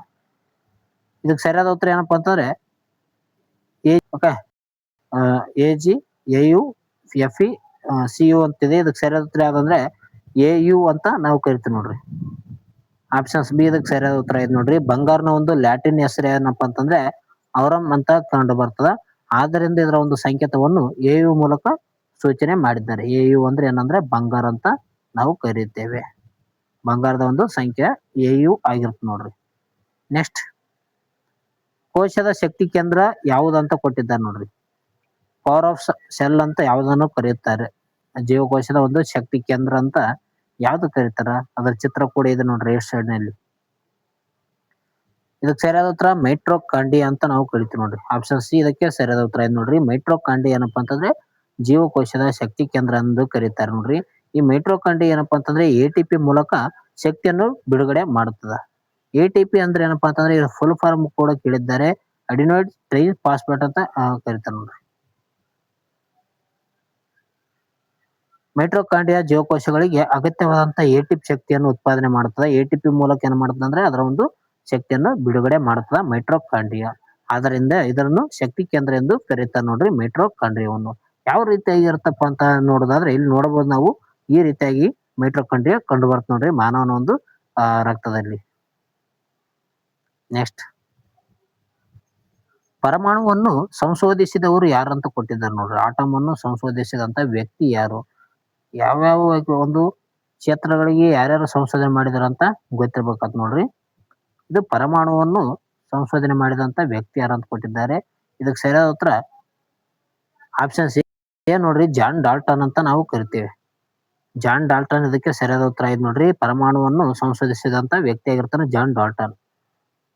Speaker 1: ಇದಕ್ಕೆ ಸರಿಯಾದ ಉತ್ತರ ಏನಪ್ಪಾ ಅಂತಂದ್ರೆ okay, AG, AU, FE, CU ಅಂತಿದೆ. ಇದಕ್ಕೆ ಸರಿಯಾದ ಉತ್ತರ ಯಾವ್ದಂದ್ರೆ AU ಅಂತ ನಾವು ಕರಿತೀವಿ ನೋಡ್ರಿ. ಆಪ್ಷನ್ಸ್ ಬಿ ಇದಕ್ಕೆ ಸರಿಯಾದ ಉತ್ತರ ಇದೆ ನೋಡ್ರಿ. ಬಂಗಾರನ ಒಂದು ಲ್ಯಾಟಿನ್ ಹೆಸರು ಏನಪ್ಪಾ ಅಂತಂದ್ರೆ ಔರಮ್ ಅಂತ ಕಂಡು ಬರ್ತದ. ಆದ್ದರಿಂದ ಇದರ ಒಂದು ಸಂಕೇತವನ್ನು AU ಮೂಲಕ ಸೂಚನೆ ಮಾಡಿದ್ದಾರೆ. AU ಅಂದ್ರೆ ಏನಂದ್ರೆ ಬಂಗಾರ ಅಂತ ನಾವು ಕರೀತೇವೆ. ಬಂಗಾರದ ಒಂದು ಸಂಖ್ಯೆ AU ಆಗಿರುತ್ತೆ ನೋಡ್ರಿ. ನೆಕ್ಸ್ಟ್, ಕೋಶದ ಶಕ್ತಿ ಕೇಂದ್ರ ಯಾವುದಂತ ಕೊಟ್ಟಿದ್ದಾರೆ ನೋಡ್ರಿ. ಪವರ್ ಆಫ್ ಸೆಲ್ ಅಂತ ಯಾವುದನ್ನು ಕರೆಯುತ್ತಾರೆ. ಜೀವಕೋಶದ ಒಂದು ಶಕ್ತಿ ಕೇಂದ್ರ ಅಂತ ಯಾವ್ದು ಕರೀತಾರ. ಅದರ ಚಿತ್ರ ಕೂಡ ಇದೆ ನೋಡ್ರಿ ರೈಟ್ ಸೈಡ್ ನಲ್ಲಿ. ಇದಕ್ಕೆ ಸರಿಯಾದ ಉತ್ತರ ಮೈಟ್ರೋಕಾಂಡಿ ಅಂತ ನಾವು ಕರಿತೀವಿ ನೋಡ್ರಿ. ಆಪ್ಷನ್ ಸಿ ಇದಕ್ಕೆ ಸರಿಯಾದ ಉತ್ತರ ಇದೆ ನೋಡ್ರಿ. ಮೈಟ್ರೋಕಾಂಡಿ ಏನಪ್ಪಾ ಅಂತಂದ್ರೆ ಜೀವಕೋಶದ ಶಕ್ತಿ ಕೇಂದ್ರ ಎಂದು ಕರೀತಾರೆ ನೋಡ್ರಿ. ಈ ಮೈಟ್ರೋಕಾಂಡಿ ಏನಪ್ಪಾ ಅಂತಂದ್ರೆ ATP ಮೂಲಕ ಶಕ್ತಿಯನ್ನು ಬಿಡುಗಡೆ ಮಾಡುತ್ತದ. ATP ಅಂದ್ರೆ ಏನಪ್ಪಾ ಅಂತಂದ್ರೆ ಫುಲ್ ಫಾರ್ಮ್ ಕೂಡ ಕೇಳಿದ್ದಾರೆ. ಅಡಿನೋಯ್ಡ್ ಟ್ರೈ ಫಾಸ್ಫೇಟ್ ಅಂತ ಕರೀತಾರೆ ನೋಡ್ರಿ. ಮೈಟ್ರೋಕಾಂಡಿಯಾ ಜೀವಕೋಶಗಳಿಗೆ ಅಗತ್ಯವಾದಂತಹ ATP ಶಕ್ತಿಯನ್ನು ಉತ್ಪಾದನೆ ಮಾಡುತ್ತದೆ. ATP ಮೂಲಕ ಏನ್ ಮಾಡುತ್ತದೆ ಅಂದ್ರೆ ಅದರ ಒಂದು ಶಕ್ತಿಯನ್ನು ಬಿಡುಗಡೆ ಮಾಡುತ್ತದೆ ಮೈಟ್ರೋಕಾಂಡ್ರಿಯಾ. ಆದ್ದರಿಂದ ಇದನ್ನು ಶಕ್ತಿ ಕೇಂದ್ರ ಎಂದು ಕರೀತಾರೆ ನೋಡ್ರಿ ಮೈಟ್ರೋಕಾಂಡ್ರಿಯಾವನ್ನು. ಯಾವ ರೀತಿಯಾಗಿ ಇರುತ್ತಪ್ಪ ಅಂತ ನೋಡೋದಾದ್ರೆ ಇಲ್ಲಿ ನೋಡಬಹುದು ನಾವು. ಈ ರೀತಿಯಾಗಿ ಮೈಟ್ರೋಕಾಂಡ್ರಿಯಾ ಕಂಡು ಬರುತ್ತೆ ನೋಡ್ರಿ ಮಾನವನ ಒಂದು ರಕ್ತದಲ್ಲಿ. ನೆಕ್ಸ್ಟ್, ಪರಮಾಣುವನ್ನು ಸಂಶೋಧಿಸಿದವರು ಯಾರಂತ ಕೊಟ್ಟಿದ್ದಾರೆ ನೋಡ್ರಿ. ಆಟಮ್ ಅನ್ನು ಸಂಶೋಧಿಸಿದಂತ ವ್ಯಕ್ತಿ ಯಾರು. ಯಾವ್ಯಾವ ಒಂದು ಕ್ಷೇತ್ರಗಳಿಗೆ ಯಾರ್ಯಾರು ಸಂಶೋಧನೆ ಮಾಡಿದಾರ ಅಂತ ಗೊತ್ತಿರ್ಬೇಕಂತ ನೋಡ್ರಿ. ಇದು ಪರಮಾಣುವನ್ನು ಸಂಶೋಧನೆ ಮಾಡಿದಂತ ವ್ಯಕ್ತಿ ಯಾರಂತ ಕೊಟ್ಟಿದ್ದಾರೆ. ಇದಕ್ಕೆ ಸರಿಯಾದ ಉತ್ತರ ಆಪ್ಷನ್ ಸಿ ನೋಡ್ರಿ ಜಾನ್ ಡಾಲ್ಟನ್ ಅಂತ ನಾವು ಕರಿತೇವೆ. ಜಾನ್ ಡಾಲ್ಟನ್ ಇದಕ್ಕೆ ಸರಿಯಾದ ಉತ್ತರ ಇದೆ ನೋಡ್ರಿ. ಪರಮಾಣುವನ್ನು ಸಂಶೋಧಿಸಿದಂತ ವ್ಯಕ್ತಿ ಆಗಿರ್ತಾನೆ ಜಾನ್ ಡಾಲ್ಟನ್.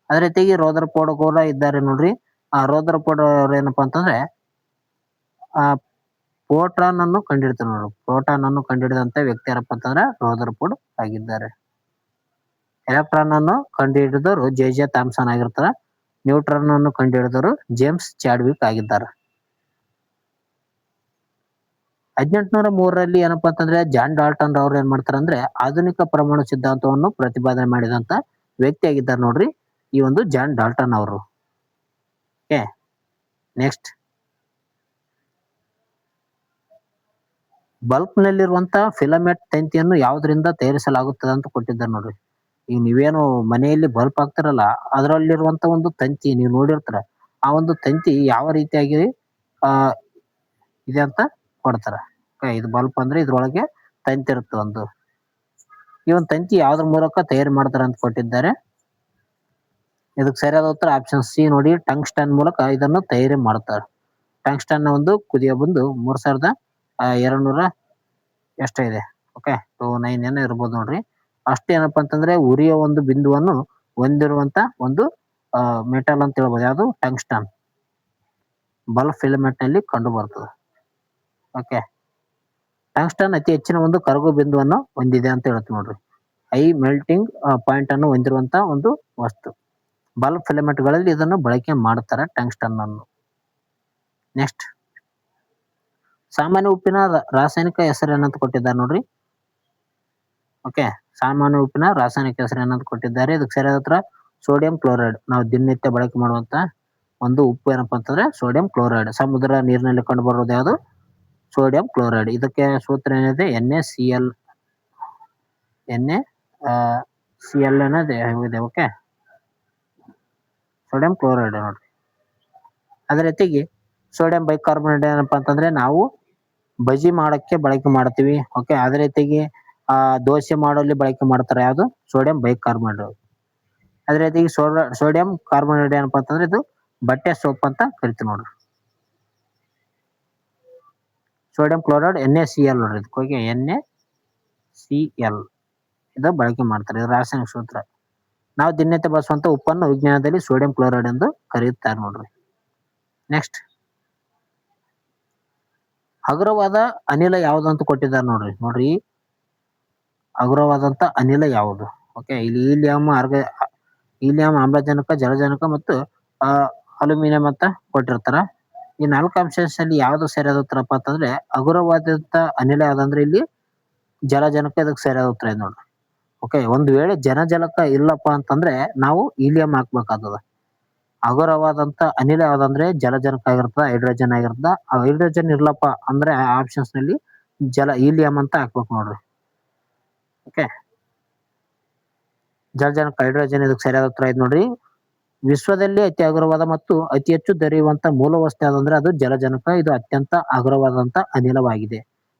Speaker 1: ಅದೇ ರೀತಿಯಾಗಿ ರೋದರ್ಫೋರ್ಡ್ ಕೂಡ ಇದ್ದಾರೆ ನೋಡ್ರಿ. ಆ ರೋದರ್ಫೋರ್ಡ್ ಅವ್ರು ಏನಪ್ಪಾ ಅಂತಂದ್ರೆ ಪ್ರೋಟಾನ್ ಅನ್ನು ಕಂಡುಹಿಡಿತಾರೆ ನೋಡ್ರಿ. ಪ್ರೋಟಾನ್ ಅನ್ನು ಕಂಡುಹಿಡಿದಂತ ವ್ಯಕ್ತಿ ಯಾರಪ್ಪ ಅಂತಂದ್ರೆ ರೋದರ್ಫೋರ್ಡ್ ಆಗಿದ್ದಾರೆ. ಎಲೆಕ್ಟ್ರಾನ್ ಅನ್ನು ಕಂಡುಹಿಡಿದವರು JJ ಥಾಮ್ಸನ್ ಆಗಿರ್ತಾರೆ. ನ್ಯೂಟ್ರಾನ್ ಅನ್ನು ಕಂಡುಹಿಡಿದವರು ಜೇಮ್ಸ್ ಚಾಡ್ವಿಕ್ ಆಗಿದ್ದಾರೆ. 1803ರಲ್ಲಿ ಏನಪ್ಪಾ ಅಂತಂದ್ರೆ ಜಾನ್ ಡಾಲ್ಟನ್ ಅವ್ರು ಏನ್ ಮಾಡ್ತಾರೆ ಅಂದ್ರೆ ಆಧುನಿಕ ಪರಮಾಣು ಸಿದ್ಧಾಂತವನ್ನು ಪ್ರತಿಪಾದನೆ ಮಾಡಿದಂತ ವ್ಯಕ್ತಿ ಆಗಿದ್ದಾರೆ ನೋಡ್ರಿ ಈ ಒಂದು ಜಾನ್ ಡಾಲ್ಟನ್ ಅವರು. ಓಕೆ. ನೆಕ್ಸ್ಟ್, ಬಲ್ಬ್ ನಲ್ಲಿರುವಂತ ಫಿಲಮೆಂಟ್ ತಂತಿಯನ್ನು ಯಾವುದರಿಂದ ತಯಾರಿಸಲಾಗುತ್ತದೆ ಅಂತ ಕೊಟ್ಟಿದ್ದಾರೆ ನೋಡ್ರಿ. ಈಗ ನೀವೇನು ಮನೆಯಲ್ಲಿ ಬಲ್ಬ್ ಹಾಕ್ತಾರಲ್ಲ ಅದರಲ್ಲಿರುವಂತ ಒಂದು ತಂತಿ ನೀವು ನೋಡಿರ್ತಾರ. ಆ ಒಂದು ತಂತಿ ಯಾವ ರೀತಿಯಾಗಿ ಇದೆ ಅಂತ ಕೊಡ್ತಾರ. ಇದು ಬಲ್ಬ್ ಅಂದ್ರೆ ಇದ್ರೊಳಗೆ ತಂತಿ ಇರುತ್ತೆ ಒಂದು. ಈ ಒಂದು ತಂತಿ ಯಾವ್ದ್ರ ಮೂಲಕ ತಯಾರು ಮಾಡ್ತಾರ ಅಂತ ಕೊಟ್ಟಿದ್ದಾರೆ. ಇದಕ್ಕೆ ಸರಿಯಾದ ಉತ್ತರ ಆಪ್ಷನ್ ಸಿ ನೋಡಿ ಟಂಗ್ಸ್ಟನ್ ಮೂಲಕ ಇದನ್ನು ತಯಾರಿ ಮಾಡ್ತಾರೆ. ಟಂಗ್ಸ್ಟನ್ ಒಂದು ಕುದಿಯ ಬಂದು 3200 ಎಷ್ಟ ಇದೆ. ಓಕೆ 29 ಏನೋ ಇರ್ಬೋದು ನೋಡ್ರಿ. ಅಷ್ಟೇನಪ್ಪ ಅಂತಂದ್ರೆ ಉರಿಯ ಒಂದು ಬಿಂದುವನ್ನು ಹೊಂದಿರುವಂತ ಒಂದು ಮೆಟಲ್ ಅಂತ ಹೇಳ್ಬೋದು. ಯಾವುದು ಟಂಗ್ಸ್ಟನ್ ಬಲ್ಬ್ ಫಿಲಮೆಂಟ್ ನಲ್ಲಿ ಕಂಡು ಬರ್ತದೆ. ಓಕೆ. ಟಂಗ್ಸ್ಟನ್ ಅತಿ ಹೆಚ್ಚಿನ ಒಂದು ಕರಗು ಬಿಂದುವನ್ನು ಹೊಂದಿದೆ ಅಂತ ಹೇಳ್ತೀವಿ ನೋಡ್ರಿ. ಹೈ ಮೆಲ್ಟಿಂಗ್ ಪಾಯಿಂಟ್ ಅನ್ನು ಹೊಂದಿರುವಂತಹ ಒಂದು ವಸ್ತು. ಬಲ್ಬ್ ಫಿಲಮೆಂಟ್ಗಳಲ್ಲಿ ಇದನ್ನು ಬಳಕೆ ಮಾಡ್ತಾರೆ ಟಂಗ್ಸ್ಟನ್ ಅನ್ನು. ನೆಕ್ಸ್ಟ್, ಸಾಮಾನ್ಯ ಉಪ್ಪಿನ ರಾಸಾಯನಿಕ ಹೆಸರೇನಂತ ಕೊಟ್ಟಿದ್ದಾರೆ ನೋಡ್ರಿ. ಓಕೆ, ಸಾಮಾನ್ಯ ಉಪ್ಪಿನ ರಾಸಾಯನಿಕ ಹೆಸರೇನಂತ ಕೊಟ್ಟಿದ್ದಾರೆ. ಇದಕ್ಕೆ ಸರಿಯಾದ ಉತ್ತರ ಸೋಡಿಯಂ ಕ್ಲೋರೈಡ್. ನಾವು ದಿನನಿತ್ಯ ಬಳಕೆ ಮಾಡುವಂತ ಒಂದು ಉಪ್ಪು ಏನಪ್ಪಾ ಅಂತಂದ್ರೆ ಸೋಡಿಯಂ ಕ್ಲೋರೈಡ್. ಸಮುದ್ರ ನೀರಿನಲ್ಲಿ ಕಂಡು ಬರೋದು ಯಾವುದು? Sodium chloride. ಇದಕ್ಕೆ ಸೂತ್ರ ಏನಿದೆ? NaCl ಅನ್ನೋದು ಇದೆ. ಓಕೆ, ಸೋಡಿಯಂ ಕ್ಲೋರೈಡ್ ನೋಡ್ರಿ. ಅದೇ ರೀತಿಗೆ ಸೋಡಿಯಂ ಬೈಕಾರ್ಬನೇಟ್ ಏನಪ್ಪಾ ಅಂತಂದ್ರೆ ನಾವು ಬಜಿ ಮಾಡಕ್ಕೆ ಬಳಕೆ ಮಾಡ್ತೀವಿ. ಓಕೆ, ಅದೇ ರೀತಿಗೆ ದೋಸೆ ಮಾಡಲು ಬಳಕೆ ಮಾಡ್ತಾರೆ. ಯಾವುದು? Sodium bicarbonate. ಅದೇ ರೀತಿಗೆ ಸೋಡಿಯಂ ಕಾರ್ಬನೇಟ್ ಏನಪ್ಪಾ ಅಂತಂದ್ರೆ ಇದು ಬಟ್ಟೆ ಸೋಪ್ ಅಂತ ಕರಿತೀವಿ ನೋಡ್ರಿ. ಸೋಡಿಯಂ ಕ್ಲೋರೈಡ್ NaCl ನೋಡ್ರಿ. ಇದಕ್ಕೆ NaCl ಇದು ಬಳಕೆ ಮಾಡ್ತಾರೆ. ಇದು ರಾಸಾಯನಿಕ ಸೂತ್ರ. ನಾವು ದಿನನಿತ್ಯ ಬಳಸುವಂತ ಉಪ್ಪನ್ನು ವಿಜ್ಞಾನದಲ್ಲಿ ಸೋಡಿಯಂ ಕ್ಲೋರೈಡ್ ಎಂದು ಕರೆಯುತ್ತಾರೆ ನೋಡ್ರಿ. ನೆಕ್ಸ್ಟ್, ಹಗುರವಾದ ಅನಿಲ ಯಾವುದು ಅಂತ ಕೊಟ್ಟಿದ್ದಾರೆ ನೋಡ್ರಿ. ಹಗುರವಾದಂತ ಅನಿಲ ಯಾವುದು? ಓಕೆ, ಇಲ್ಲಿ ಹೀಲಿಯಂ, ಆಮ್ಲಜನಕ, ಜಲಜನಕ ಮತ್ತು ಅಲ್ಯೂಮಿನಿಯಂ ಅಂತ ಕೊಟ್ಟಿರ್ತಾರ. ಈ 4 ಅಂಶದಲ್ಲಿ ಯಾವ್ದು ಸರಿಯಾದ ಉತ್ತರಪ್ಪ ಅಂತಂದ್ರೆ ಹಗುರವಾದಂತ ಅನಿಲ ಯಾವ್ದಂದ್ರೆ ಇಲ್ಲಿ ಜಲಜನಕ ಇದಕ್ಕೆ ಸರಿಯಾದ ಉತ್ತರ ಇದೆ ನೋಡ್ರಿ. ಓಕೆ, ಒಂದು ವೇಳೆ ಜಲಕ ಇಲ್ಲಪ್ಪ ಅಂತಂದ್ರೆ ನಾವು ಹೀಲಿಯಂ ಹಾಕ್ಬೇಕಾಗ್ತದ. ಹಗುರವಾದಂತ ಅನಿಲ ಯಾವ್ದಂದ್ರೆ ಜಲಜನಕ ಆಗಿರ್ತದ, ಹೈಡ್ರೋಜನ್ ಆಗಿರ್ತದ. ಹೈಡ್ರೋಜನ್ ಇರ್ಲಪ್ಪ ಅಂದ್ರೆ ಆಪ್ಷನ್ಸ್ ನಲ್ಲಿ ಹೀಲಿಯಂ ಅಂತ ಹಾಕ್ಬೇಕು ನೋಡ್ರಿ. ಓಕೆ, ಜಲಜನಕ ಹೈಡ್ರೋಜನ್ ಇದಕ್ಕೆ ಸರಿಯಾದ ಉತ್ತರ ಇದೆ ನೋಡ್ರಿ. ವಿಶ್ವದಲ್ಲಿ ಅತಿ ಹಗುರವಾದ ಮತ್ತು ಅತಿ ಹೆಚ್ಚು ದೊರೆಯುವಂತ ಮೂಲ ವಸ್ತು ಯಾವ್ದಂದ್ರೆ ಅದು ಜಲಜನಕ. ಇದು ಅತ್ಯಂತ ಹಗುರವಾದಂತ ಅನಿಲವಾಗಿದೆ.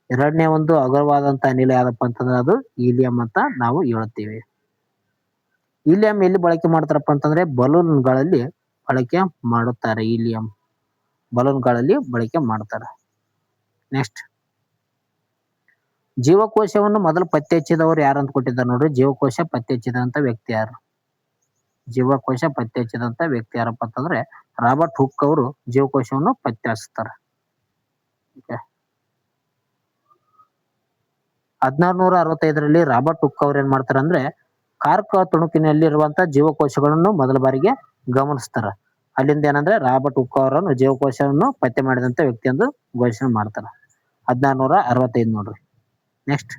Speaker 1: ಎರಡನೇ ಒಂದು ಹಗುರವಾದಂತ ಅನಿಲ ಯಾವ್ದಪ್ಪ ಅಂತಂದ್ರೆ ಅದು ಹೀಲಿಯಂ ಅಂತ ನಾವು ಹೇಳ್ತೀವಿ. ಹೀಲಿಯಂ ಎಲ್ಲಿ ಬಳಕೆ ಮಾಡ್ತಾರಪ್ಪ ಅಂತಂದ್ರೆ ಬಲೂನ್ಗಳಲ್ಲಿ ಬಳಕೆ ಮಾಡುತ್ತಾರೆ. ಹೀಲಿಯಂ ಬಲೂನ್ಗಳಲ್ಲಿ ಬಳಕೆ ಮಾಡ್ತಾರೆ. ನೆಕ್ಸ್ಟ್, ಜೀವಕೋಶವನ್ನು ಮೊದಲು ಪತ್ತೆ ಹಚ್ಚಿದವರು ಯಾರು ಅಂತ ಕೊಟ್ಟಿದ್ದಾರೆ ನೋಡ್ರಿ. ಜೀವಕೋಶ ಪತ್ತೆ ಹಚ್ಚಿದಂತ ವ್ಯಕ್ತಿ ಯಾರು? ಜೀವಕೋಶ ಪತ್ತೆ ಹಚ್ಚಿದಂತ ವ್ಯಕ್ತಿ ಯಾರಪ್ಪ ಅಂತಂದ್ರೆ ರಾಬರ್ಟ್ ಹುಕ್ ಅವರು ಜೀವಕೋಶವನ್ನು ಪತ್ತೆ ಹಚ್ತಾರೆ. 1665ರಲ್ಲಿ ರಾಬರ್ಟ್ ಹುಕ್ ಅವ್ರು ಏನ್ ಮಾಡ್ತಾರೆ ಅಂದ್ರೆ ಕಾರ್ಕ್ ತುಣುಕಿನಲ್ಲಿರುವಂತ ಜೀವಕೋಶಗಳನ್ನು ಮೊದಲ ಬಾರಿಗೆ ಗಮನಿಸ್ತಾರ. ಅಲ್ಲಿಂದ ಏನಂದ್ರೆ ರಾಬರ್ಟ್ ಹುಕ್ ಅವರನ್ನು ಜೀವಕೋಶವನ್ನು ಪತ್ತೆ ಮಾಡಿದಂತ ವ್ಯಕ್ತಿ ಎಂದು ಘೋಷಣೆ ಮಾಡ್ತಾರ. 1665 ನೋಡ್ರಿ. ನೆಕ್ಸ್ಟ್,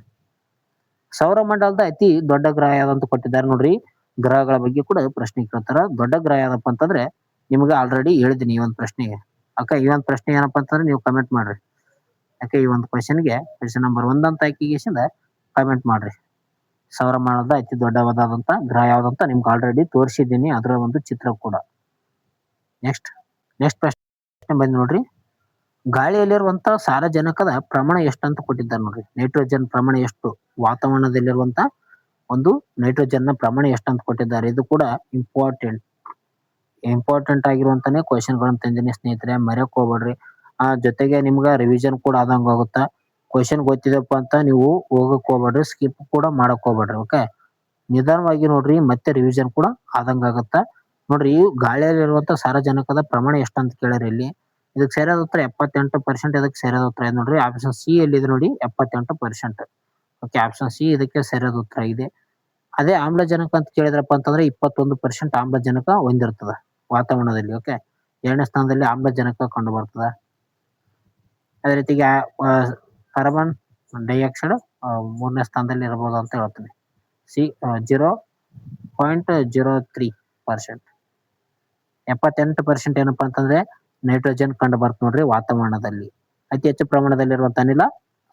Speaker 1: ಸೌರಮಂಡಲದ ಅತಿ ದೊಡ್ಡ ಗ್ರಹ ಯಾವ್ದಂತ ಕೊಟ್ಟಿದ್ದಾರೆ ನೋಡ್ರಿ. ಗ್ರಹಗಳ ಬಗ್ಗೆ ಕೂಡ ಪ್ರಶ್ನೆ ಕೇಳ್ತಾರ. ದೊಡ್ಡ ಗ್ರಹ ಯಾವ್ದಪ್ಪ ಅಂತಂದ್ರೆ ನಿಮ್ಗೆ ಆಲ್ರೆಡಿ ಹೇಳಿದೀನಿ ಈ ಒಂದು ಪ್ರಶ್ನೆಗೆ. ಈ ಒಂದು ಪ್ರಶ್ನೆ ಏನಪ್ಪಾ ಅಂತಂದ್ರೆ ನೀವು ಕಮೆಂಟ್ ಮಾಡ್ರಿ. ಈ ಒಂದು ಕ್ವಶನ್ಗೆ ಕ್ವಶನ್ ನಂಬರ್ 1 ಅಂತ ಹಾಕಿಸಿಂದ ಕಮೆಂಟ್ ಮಾಡ್ರಿ. ಸೌರಮಂಡಲದ ಅತಿ ದೊಡ್ಡವಾದಂತ ಗ್ರಹ ಯಾವ್ದಂತ ನಿಮ್ಗೆ ಆಲ್ರೆಡಿ ತೋರಿಸಿದ್ದೀನಿ, ಅದರ ಒಂದು ಚಿತ್ರ ಕೂಡ. ನೆಕ್ಸ್ಟ್ ಪ್ರಶ್ನೆ ಬಂದ್ ನೋಡ್ರಿ. ಗಾಳಿಯಲ್ಲಿರುವಂತ ಸಾರಜನಕದ ಪ್ರಮಾಣ ಎಷ್ಟು ಅಂತ ಕೊಟ್ಟಿದ್ದಾರೆ ನೋಡ್ರಿ. ನೈಟ್ರೋಜನ್ ಪ್ರಮಾಣ ಎಷ್ಟು? ವಾತಾವರಣದಲ್ಲಿರುವಂತ ಒಂದು ನೈಟ್ರೋಜನ್ ನ ಪ್ರಮಾಣ ಎಷ್ಟು ಅಂತ ಕೊಟ್ಟಿದ್ದಾರೆ. ಇದು ಕೂಡ ಇಂಪಾರ್ಟೆಂಟ್ ಆಗಿರುವಂತಾನೆ ಕ್ವಶನ್ ಗಳನ್ನ ತಂದಿನಿ ಸ್ನೇಹಿತರೆ, ಮರೆಯಕ್ ಹೋಗ್ಬೇಡ್ರಿ. ಜೊತೆಗೆ ನಿಮ್ಗ ರಿವಿಷನ್ ಕೂಡ ಆದಂಗ ಆಗುತ್ತಾ. ಕ್ವಶನ್ ಗೊತ್ತಿದಪ್ಪ ಅಂತ ನೀವು ಹೋಗಕ್ ಹೋಗ್ಬೇಡ್ರಿ, ಸ್ಕಿಪ್ ಕೂಡ ಮಾಡಕ್ ಹೋಗ್ಬೇಡ್ರಿ. ಓಕೆ, ನಿಧಾನವಾಗಿ ನೋಡ್ರಿ, ಮತ್ತೆ ರಿವಿಷನ್ ಕೂಡ ಆದಂಗ ಆಗುತ್ತಾ. ನೋಡ್ರಿ, ಈ ಗಾಳಿಯಲ್ಲಿರುವಂತ ಸಾರಜನಕದ ಪ್ರಮಾಣ ಎಷ್ಟು ಅಂತ ಕೇಳ್ಯಾರ ಇಲ್ಲಿ. ಇದಕ್ಕೆ ಸರಿಯಾದ ಉತ್ತರ 78%. ಇದಕ್ಕೆ ಸರಿಯಾದ ಉತ್ತರ ಇದೆ ನೋಡ್ರಿ. ಆಪ್ಷನ್ ಸಿ ಎಲ್ಲಿದೆ ನೋಡಿ, 78%. ಓಕೆ, ಆಪ್ಷನ್ ಸಿ ಇದಕ್ಕೆ ಸರಿಯಾದ ಉತ್ತರ ಇದೆ. ಅದೇ ಆಮ್ಲಜನಕ ಅಂತ ಕೇಳಿದ್ರಪ್ಪ ಅಂತಂದ್ರೆ 21% ಆಮ್ಲಜನಕ ಹೊಂದಿರ್ತದ ವಾತಾವರಣದಲ್ಲಿ. ಓಕೆ, 2ನೇ ಸ್ಥಾನದಲ್ಲಿ ಆಮ್ಲಜನಕ ಕಂಡು ಬರ್ತದ. ಅದೇ ರೀತಿಗೆ ಕಾರ್ಬನ್ ಡೈಆಕ್ಸೈಡ್ 3ನೇ ಸ್ಥಾನದಲ್ಲಿ ಇರಬಹುದು ಅಂತ ಹೇಳ್ತೀನಿ. ಸಿ 0.03%. 78% ಏನಪ್ಪಾ ಅಂತಂದ್ರೆ ನೈಟ್ರೋಜನ್ ಕಂಡು ಬರ್ತ ನೋಡ್ರಿ ವಾತಾವರಣದಲ್ಲಿ. ಅತಿ ಹೆಚ್ಚು ಪ್ರಮಾಣದಲ್ಲಿರುವಂತ ಅನಿಲ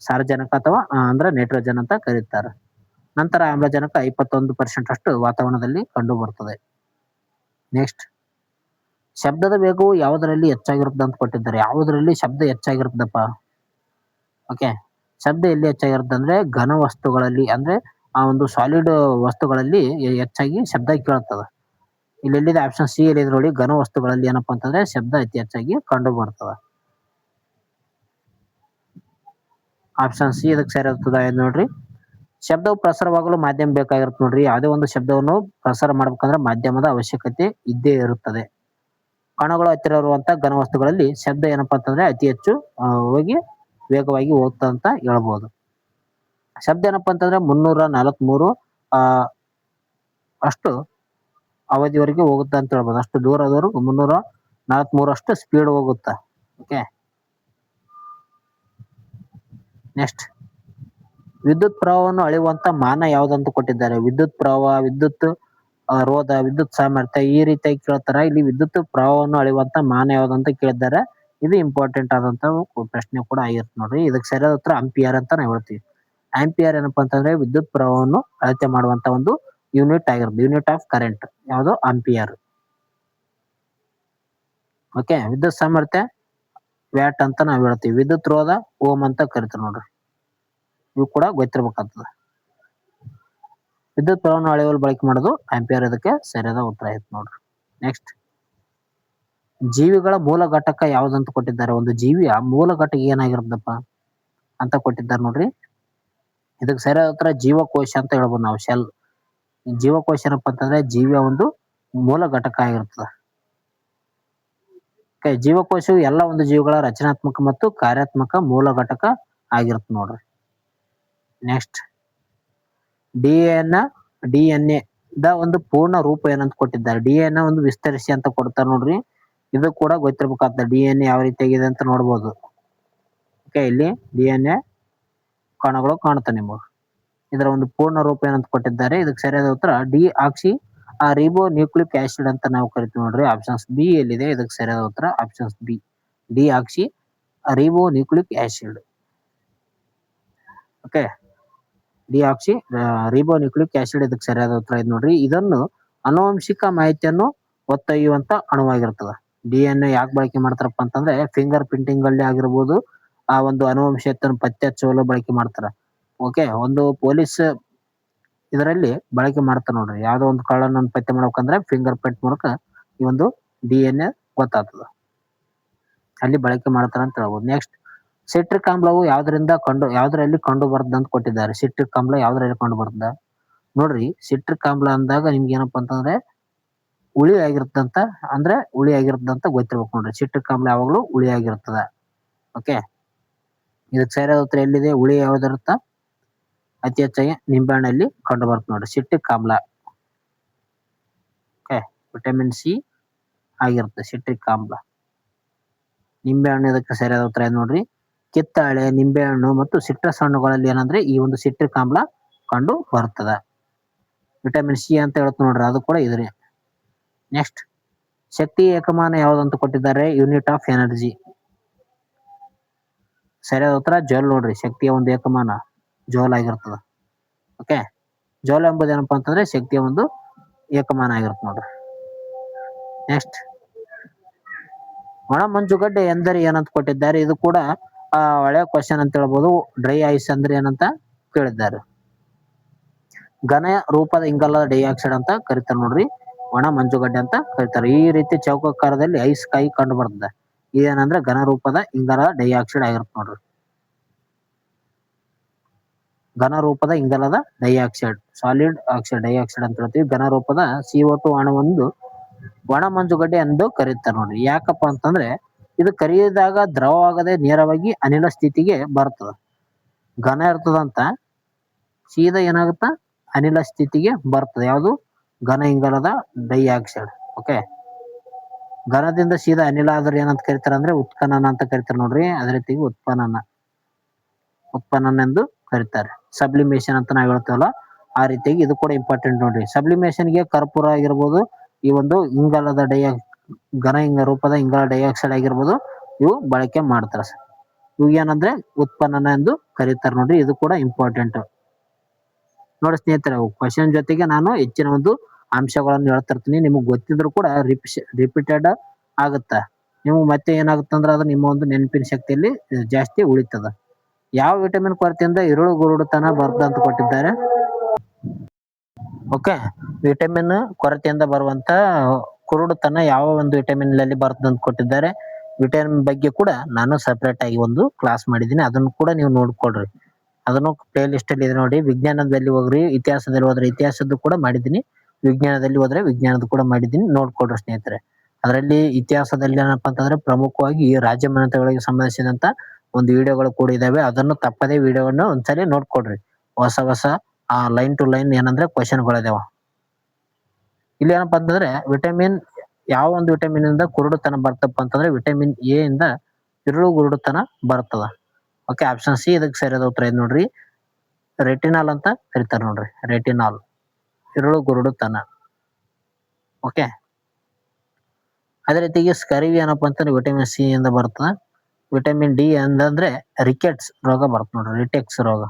Speaker 1: ಸಾರಜನಕ ಅಥವಾ ಅಂದ್ರೆ ನೈಟ್ರೋಜನ್ ಅಂತ ಕರೀತಾರೆ. ನಂತರ ಆಮ್ಲಜನಕ 21% ಅಷ್ಟು ವಾತಾವರಣದಲ್ಲಿ ಕಂಡು ಬರ್ತದೆ. ನೆಕ್ಸ್ಟ್, ಶಬ್ದದ ವೇಗವು ಯಾವುದರಲ್ಲಿ ಹೆಚ್ಚಾಗಿರುತ್ತೆ ಅಂತ ಕೊಟ್ಟಿದ್ದಾರೆ. ಯಾವುದರಲ್ಲಿ ಶಬ್ದ ಹೆಚ್ಚಾಗಿರುತ್ತದಪ್ಪ? ಓಕೆ, ಶಬ್ದ ಎಲ್ಲಿ ಹೆಚ್ಚಾಗಿರುತ್ತೆ ಅಂದ್ರೆ ಘನ ವಸ್ತುಗಳಲ್ಲಿ, ಅಂದ್ರೆ ಆ ಒಂದು ಸಾಲಿಡ್ ವಸ್ತುಗಳಲ್ಲಿ ಹೆಚ್ಚಾಗಿ ಶಬ್ದ ಕೇಳ್ತದ. ಇಲ್ಲೆಲ್ಲಿದೆ? ಆಪ್ಷನ್ ಸಿ ಎಲ್ಲಿದೆ ನೋಡಿ. ಘನ ವಸ್ತುಗಳಲ್ಲಿ ಏನಪ್ಪಾ ಅಂತಂದ್ರೆ ಶಬ್ದ ಅತಿ ಹೆಚ್ಚಾಗಿ ಕಂಡು ಬರ್ತದ. ಆಪ್ಷನ್ ಸಿ ಇದಕ್ಕೆ ಸರಿಯಾದ ನೋಡ್ರಿ. ಶಬ್ದವು ಪ್ರಸಾರವಾಗಲು ಮಾಧ್ಯಮ ಬೇಕಾಗಿರುತ್ತೆ ನೋಡ್ರಿ. ಯಾವುದೇ ಒಂದು ಶಬ್ದವನ್ನು ಪ್ರಸಾರ ಮಾಡ್ಬೇಕಂದ್ರೆ ಮಾಧ್ಯಮದ ಅವಶ್ಯಕತೆ ಇದ್ದೇ ಇರುತ್ತದೆ. ಕಣಗಳು ಹತ್ತಿರ ಇರುವಂತ ಘನ ವಸ್ತುಗಳಲ್ಲಿ ಶಬ್ದ ಏನಪ್ಪಾ ಅಂತಂದ್ರೆ ಅತಿ ಹೆಚ್ಚು ವೇಗವಾಗಿ ಹೋಗ್ತದೆ ಅಂತ ಹೇಳ್ಬೋದು. ಶಬ್ದ ಏನಪ್ಪಾ ಅಂತಂದ್ರೆ 343 ಆ ಅಷ್ಟು ಅವಧಿವರೆಗೆ ಹೋಗುತ್ತೆ ಅಂತ ಹೇಳ್ಬೋದು. ಅಷ್ಟು ದೂರದವರೆಗೂ 343 ಅಷ್ಟು ಸ್ಪೀಡ್ ಹೋಗುತ್ತೆ. ಓಕೆ. ನೆಕ್ಸ್ಟ್, ವಿದ್ಯುತ್ ಪ್ರವಾಹವನ್ನು ಅಳೆಯುವಂತ ಮಾನ ಯಾವ್ದಂತ ಕೊಟ್ಟಿದ್ದಾರೆ. ವಿದ್ಯುತ್ ಪ್ರವಾಹ, ವಿದ್ಯುತ್ ರೋಧ, ವಿದ್ಯುತ್ ಸಾಮರ್ಥ್ಯ ಈ ರೀತಿಯಾಗಿ ಕೇಳ್ತಾರ. ಇಲ್ಲಿ ವಿದ್ಯುತ್ ಪ್ರವಾಹವನ್ನು ಅಳೆಯುವಂತ ಮಾನ ಯಾವ್ದಂತ ಕೇಳಿದ್ದಾರೆ. ಇದು ಇಂಪಾರ್ಟೆಂಟ್ ಆದಂತ ಪ್ರಶ್ನೆ ಕೂಡ ಆಗಿರುತ್ತೆ ನೋಡ್ರಿ. ಇದಕ್ಕೆ ಸರಿಯಾದ ಉತ್ತರ ಆಂಪಿಯರ್ ಅಂತ ನಾವು ಹೇಳ್ತೀವಿ. ಆಂಪಿಯರ್ ಏನಪ್ಪಾ ಅಂತಂದ್ರೆ ವಿದ್ಯುತ್ ಪ್ರವಾಹವನ್ನು ಅಳತೆ ಮಾಡುವಂತ ಒಂದು ಯೂನಿಟ್ ಆಗಿರುತ್ತೆ. ಯೂನಿಟ್ ಆಫ್ ಕರೆಂಟ್ ಯಾವುದು ಆಂಪಿಯರ್. ಓಕೆ. ವಿದ್ಯುತ್ ಸಾಮರ್ಥ್ಯ ವ್ಯಾಟ್ ಅಂತ ನಾವು ಹೇಳ್ತೀವಿ. ವಿದ್ಯುತ್ ರೋಧ ಓಮ್ ಅಂತ ಕರಿತೀವಿ ನೋಡ್ರಿ. ಇವು ಕೂಡ ಗೊತ್ತಿರ್ಬೇಕಾಗ್ತದೆ. ವಿದ್ಯುತ್ ಪ್ರವಾಹವನ್ನು ಅಳೆಯಲು ಬಳಕೆ ಮಾಡೋದು ಆಂಪಿಯರ್. ಇದಕ್ಕೆ ಸರಿಯಾದ ಉತ್ತರ ಆಯ್ತು ನೋಡ್ರಿ. ನೆಕ್ಸ್ಟ್, ಜೀವಿಗಳ ಮೂಲ ಘಟಕ ಯಾವ್ದಂತ ಕೊಟ್ಟಿದ್ದಾರೆ. ಒಂದು ಜೀವಿಯ ಮೂಲ ಘಟಕ ಏನಾಗಿರುತ್ತಪ್ಪ ಅಂತ ಕೊಟ್ಟಿದ್ದಾರೆ ನೋಡ್ರಿ. ಇದಕ್ಕೆ ಸರಿಯಾದ ಉತ್ತರ ಜೀವಕೋಶ ಅಂತ ಹೇಳ್ಬೋದು ನಾವು. ಶೆಲ್. ಜೀವಕೋಶ ಏನಪ್ಪ ಅಂತಂದ್ರೆ ಜೀವಿಯ ಒಂದು ಮೂಲ ಘಟಕ ಆಗಿರ್ತದೆ. ಜೀವಕೋಶವು ಎಲ್ಲ ಒಂದು ಜೀವಿಗಳ ರಚನಾತ್ಮಕ ಮತ್ತು ಕಾರ್ಯಾತ್ಮಕ ಮೂಲ ಘಟಕ ಆಗಿರುತ್ತೆ ನೋಡ್ರಿ. ನೆಕ್ಸ್ಟ್, ಡಿಎನ್ಎ ದ ಒಂದು ಪೂರ್ಣ ರೂಪ ಏನಂತ ಕೊಟ್ಟಿದ್ದಾರೆ. ಡಿಎನ್ಎ ಒಂದು ವಿಸ್ತರಿಸಿ ಅಂತ ಕೊಡ್ತಾರೆ ನೋಡ್ರಿ. ಇದು ಕೂಡ ಗೊತ್ತಿರ್ಬೇಕಾಗ್ತದೆ. ಡಿಎನ್ಎ ಯಾವ ರೀತಿಯಾಗಿದೆ ಅಂತ ನೋಡ್ಬೋದು. ಓಕೆ. ಇಲ್ಲಿ ಡಿಎನ್ಎ ಕಣಗಳು ಕಾಣುತ್ತೆ ನಿಮಗೆ. ಇದರ ಒಂದು ಪೂರ್ಣ ರೂಪ ಏನಂತ ಕೊಟ್ಟಿದ್ದಾರೆ. ಇದಕ್ಕೆ ಸರಿಯಾದ ಉತ್ತರ ಡಿ ಆಕ್ಸಿ ರಿಬೋ ನ್ಯೂಕ್ಲಿಕ್ ಆಸಿಡ್ ಅಂತ ನಾವು ಕರಿತೀವಿ ನೋಡ್ರಿ. ಆಪ್ಷನ್ಸ್ ಬಿ ಎಲ್ಲಿದೆ. ಇದಕ್ಕೆ ಸರಿಯಾದ ಉತ್ತರ options B, deoxyribonucleic acid. Okay. Deoxyribonucleic acid ಇದಕ್ಕೆ ಸರಿಯಾದ ಉತ್ತರ ಇದೆ ನೋಡ್ರಿ. ಇದನ್ನು ಆನುವಂಶಿಕ ಮಾಹಿತಿಯನ್ನು ಹೊತ್ತೊಯ್ಯುವಂತ ಅಣುವಾಗಿರ್ತದೆ. ಡಿಎನ್ಎ ಯಾಕೆ ಬಳಕೆ ಮಾಡ್ತಾರಪ್ಪ ಅಂತಂದ್ರೆ ಫಿಂಗರ್ ಪ್ರಿಂಟಿಂಗ್ ಅಲ್ಲಿ ಆಗಿರ್ಬೋದು, ಆ ಒಂದು ಆನುವಂಶಿಕತೆಯನ್ನು ಪತ್ತೆ ಹಚ್ಚಲು ಬಳಕೆ ಮಾಡ್ತಾರ. ಓಕೆ. ಒಂದು ಪೊಲೀಸ್ ಇದರಲ್ಲಿ ಬಳಕೆ ಮಾಡ್ತಾರೆ ನೋಡ್ರಿ. ಯಾವ್ದೋ ಒಂದು ಕಳ್ಳನನ್ನು ಪತ್ತೆ ಮಾಡ್ಬೇಕಂದ್ರೆ ಫಿಂಗರ್ ಪ್ರಿಂಟ್ ಮೂಲಕ ಈ ಒಂದು ಡಿಎನ್ಎ ಗೊತ್ತಾಗ್ತದ. ಅಲ್ಲಿ ಬಳಕೆ ಮಾಡ್ತಾರ ಅಂತ ಹೇಳ್ಬೋದು. ನೆಕ್ಸ್ಟ್, ಸಿಟ್ರಿಕ್ ಆಮ್ಲವು ಯಾವ್ದ್ರಲ್ಲಿ ಕಂಡು ಬರ್ತದ ಅಂತ ಕೊಟ್ಟಿದ್ದಾರೆ. ಸಿಟ್ರಿಕ್ ಆಮ್ಲ ಯಾವ್ದ್ರಲ್ಲಿ ಕಂಡು ಬರ್ತದ ನೋಡ್ರಿ. ಸಿಟ್ರಿಕ್ ಆಮ್ಲ ಅಂದಾಗ ನಿಮ್ಗೆ ಏನಪ್ಪಾ ಅಂತಂದ್ರೆ ಹುಳಿ ಆಗಿರ್ತದಂತ ಗೊತ್ತಿರ್ಬೇಕು ನೋಡ್ರಿ. ಸಿಟ್ರಿಕ್ ಆಮ್ಲ ಯಾವಾಗಲೂ ಹುಳಿ ಆಗಿರ್ತದ. ಓಕೆ. ಇದಕ್ಕೆ ಸರಿಯಾದ ಉತ್ತರ ಎಲ್ಲಿದೆ. ಹುಳಿ ಯಾವ್ದಿರುತ್ತ ಅತಿ ಹೆಚ್ಚಾಗಿ ನಿಂಬೆಹಣ್ಣಲ್ಲಿ ಕಂಡು ಬರುತ್ತೆ ನೋಡ್ರಿ ಸಿಟ್ರಿಕ್ ಆಮ್ಲ. ಓಕೆ. ವಿಟಮಿನ್ ಸಿ ಆಗಿರುತ್ತೆ ಸಿಟ್ರಿಕ್ ಆಮ್ಲ. ನಿಂಬೆಹಣ್ಣು ಇದಕ್ಕೆ ಸರಿಯಾದ ಉತ್ತರ ನೋಡ್ರಿ. ಕಿತ್ತಳೆ, ನಿಂಬೆಹಣ್ಣು ಮತ್ತು ಸಿಟ್ರಸ್ ಹಣ್ಣುಗಳಲ್ಲಿ ಏನಂದ್ರೆ ಈ ಒಂದು ಸಿಟ್ರಿಕ್ ಆಮ್ಲ ಕಂಡು ಬರ್ತದ. ವಿಟಮಿನ್ ಸಿ ಅಂತ ಹೇಳ್ತು ನೋಡ್ರಿ. ಅದು ಕೂಡ ಇದ್ರಿ. ನೆಕ್ಸ್ಟ್, ಶಕ್ತಿ ಏಕಮಾನ ಯಾವ್ದಂತ ಕೊಟ್ಟಿದ್ದಾರೆ. Unit of energy. ಸರಿಯಾದ ಉತ್ತರ ಜೌಲ್ ನೋಡ್ರಿ. ಶಕ್ತಿಯ ಒಂದು ಏಕಮಾನ ಜೌಲ್ ಆಗಿರ್ತದ. ಓಕೆ. ಜೌಲ್ ಎಂಬುದು ಏನಪ್ಪಾ ಅಂತಂದ್ರೆ ಶಕ್ತಿಯ ಒಂದು ಏಕಮಾನ ಆಗಿರುತ್ತೆ ನೋಡ್ರಿ. ನೆಕ್ಸ್ಟ್, ಒಣ ಮಂಜುಗಡ್ಡೆ ಎಂದರೆ ಏನಂತ ಕೊಟ್ಟಿದ್ದಾರೆ. ಇದು ಕೂಡ ಒಳ್ಳೆಯ ಕ್ವಶನ್ ಅಂತ ಹೇಳ್ಬೋದು. ಡ್ರೈ ಐಸ್ ಅಂದ್ರೆ ಏನಂತ ಕೇಳಿದ್ದಾರೆ. ಘನ ರೂಪದ ಇಂಗಾಲದ ಡೈಆಕ್ಸೈಡ್ ಅಂತ ಕರಿತಾರೆ ನೋಡ್ರಿ. ಒಣ ಮಂಜುಗಡ್ಡೆ ಅಂತ ಕರಿತಾರೆ. ಈ ರೀತಿ ಚೌಕಾಕಾರದಲ್ಲಿ ಐಸ್ ಕಾಯಿ ಕಂಡು ಬರ್ತದೆ. ಇದೇನಂದ್ರೆ ಘನ ರೂಪದ ಇಂಗಾಲದ ಡೈಆಕ್ಸೈಡ್ ಆಗಿರುತ್ತೆ ನೋಡ್ರಿ. ಘನ ರೂಪದ ಇಂಗಾಲದ ಡೈಆಕ್ಸೈಡ್, ಸಾಲಿಡ್ ಆಕ್ಸೈಡ್, ಡೈಆಕ್ಸೈಡ್ ಅಂತ ಹೇಳ್ತೀವಿ. ಘನ ರೂಪದ CO2 ಅಣುವೊಂದು ಒಣ ಮಂಜುಗಡ್ಡೆ ಎಂದು ಕರೀತಾರೆ ನೋಡ್ರಿ. ಯಾಕಪ್ಪ ಅಂತಂದ್ರೆ ಇದು ಕರಿಯಿದಾಗ ದ್ರವವಾಗದೆ ನೇರವಾಗಿ ಅನಿಲ ಸ್ಥಿತಿಗೆ ಬರ್ತದೆ. ಘನ ಇರ್ತದಂತ ಸೀದಾ ಏನಾಗುತ್ತ ಅನಿಲ ಸ್ಥಿತಿಗೆ ಬರ್ತದೆ. ಯಾವುದು ಘನ ಇಂಗಾಲದ ಡೈಆಕ್ಸೈಡ್. ಓಕೆ. ಘನದಿಂದ ಸೀದಾ ಅನಿಲ ಆದ್ರೆ ಏನಂತ ಕರಿತಾರೆ ಅಂದ್ರೆ ಉತ್ಖನನ ಅಂತ ಕರಿತಾರೆ ನೋಡ್ರಿ. ಅದೇ ರೀತಿ ಉತ್ಪನ್ನ ಎಂದು ಕರೀತಾರೆ. ಸಬ್ಲಿಮೇಷನ್ ಅಂತ ನಾವ್ ಹೇಳ್ತೇವಲ್ಲ ಆ ರೀತಿಯಾಗಿ ಇದು ಕೂಡ ಇಂಪಾರ್ಟೆಂಟ್ ನೋಡ್ರಿ. ಸಬ್ಲಿಮೇಷನ್ಗೆ ಕರ್ಪೂರ ಆಗಿರ್ಬೋದು, ಈ ಒಂದು ಇಂಗಾಲದ ರೂಪದ ಇಂಗಾಲ ಡೈಆಕ್ಸೈಡ್ ಆಗಿರ್ಬೋದು, ಇವು ಬಳಕೆ ಮಾಡ್ತಾರ. ಇವು ಏನಂದ್ರೆ ಉತ್ಪನ್ನ ಎಂದು ಕರೀತಾರೆ ನೋಡ್ರಿ. ಇದು ಕೂಡ ಇಂಪಾರ್ಟೆಂಟ್ ನೋಡಿ ಸ್ನೇಹಿತರೆ. ಕ್ವಶನ್ ಜೊತೆಗೆ ನಾನು ಹೆಚ್ಚಿನ ಒಂದು ಅಂಶಗಳನ್ನು ಹೇಳ್ತಿರ್ತೀನಿ. ನಿಮಗೆ ಗೊತ್ತಿದ್ರು ಕೂಡ ರಿಪೀಟೆಡ್ ಆಗುತ್ತ. ನಿಮ್ಗೆ ಮತ್ತೆ ಏನಾಗುತ್ತಂದ್ರೆ ಅದು ನಿಮ್ಮ ಒಂದು ನೆನಪಿನ ಶಕ್ತಿಯಲ್ಲಿ ಜಾಸ್ತಿ ಉಳಿತದ. ಯಾವ ವಿಟಮಿನ್ ಕೊರತೆಯಿಂದ ಇರುಳು ಗುರುಡುತನ ಬರ್ತದೆ ಅಂತ ಕೊಟ್ಟಿದ್ದಾರೆ. ಓಕೆ. ವಿಟಮಿನ್ ಕೊರತೆಯಿಂದ ಬರುವಂತ ಕುರುಡುತನ ಯಾವ ಒಂದು ವಿಟಮಿನ್ ಅಲ್ಲಿ ಬರ್ತದೆ ಅಂತ ಕೊಟ್ಟಿದ್ದಾರೆ. ವಿಟಮಿನ್ ಬಗ್ಗೆ ಕೂಡ ನಾನು ಸಪರೇಟ್ ಆಗಿ ಒಂದು ಕ್ಲಾಸ್ ಮಾಡಿದ್ದೀನಿ. ಅದನ್ನು ಕೂಡ ನೀವು ನೋಡ್ಕೊಳ್ರಿ. ಅದನ್ನು ಪ್ಲೇ ಲಿಸ್ಟ್ ಅಲ್ಲಿ ಇದೆ ನೋಡಿ. ವಿಜ್ಞಾನದಲ್ಲಿ ಹೋಗ್ರಿ, ಇತಿಹಾಸದಲ್ಲಿ ಹೋದ್ರೆ ಇತಿಹಾಸದ್ದು ಕೂಡ ಮಾಡಿದ್ದೀನಿ, ವಿಜ್ಞಾನದಲ್ಲಿ ಹೋದ್ರೆ ವಿಜ್ಞಾನದ ಕೂಡ ಮಾಡಿದ್ದೀನಿ. ನೋಡ್ಕೊಳ್ರಿ ಸ್ನೇಹಿತರೆ. ಅದರಲ್ಲಿ ಇತಿಹಾಸದಲ್ಲಿ ಏನಪ್ಪಾ ಅಂತಂದ್ರೆ ಪ್ರಮುಖವಾಗಿ ರಾಜ್ಯಮನೆತನಗಳಿಗೆ ಸಂಬಂಧಿಸಿದಂತ ಒಂದು ವಿಡಿಯೋಗಳು ಕೂಡ ಇದಾವೆ. ಅದನ್ನು ತಪ್ಪದೇ ವಿಡಿಯೋವನ್ನು ಒಂದ್ಸರಿ ನೋಡ್ಕೊಡ್ರಿ. ಹೊಸ ಲೈನ್ ಟು ಲೈನ್ ಏನಂದ್ರೆ ಕ್ವಶನ್ಗಳಿದಾವ. ಇಲ್ಲಿ ಏನಪ್ಪಾ ಅಂತಂದ್ರೆ ವಿಟಮಿನ್ ಯಾವ ಒಂದು ವಿಟಮಿನ್ ಇಂದ ಕುರುಡುತನ ಬರ್ತಪ್ಪ ಅಂತಂದ್ರೆ ವಿಟಮಿನ್ ಎ ಇಂದ ಇರುಳು ಗುರುಡುತನ ಬರ್ತದ. ಓಕೆ, ಆಪ್ಷನ್ ಸಿ ಇದಕ್ಕೆ ಸರಿಯಾದ ಉತ್ತರ ಇದೆ ನೋಡ್ರಿ. ರೆಟಿನಾಲ್ ಅಂತ ಕರಿತಾರೆ ನೋಡ್ರಿ, ರೆಟಿನಾಲ್, ಇರುಳು ಗುರುಡುತನ. ಓಕೆ, ಅದೇ ರೀತಿಗೆ ಸ್ಕರ್ವಿ ಏನಪ್ಪಾ ಅಂತಂದ್ರೆ ವಿಟಮಿನ್ ಸಿ ಇಂದ ಬರ್ತದ. ವಿಟಮಿನ್ ಡಿ ಅಂತಂದ್ರೆ ರಿಕೆಟ್ಸ್ ರೋಗ ಬರುತ್ತೆ ನೋಡ್ರಿ, ರಿಟೆಕ್ಸ್ ರೋಗ.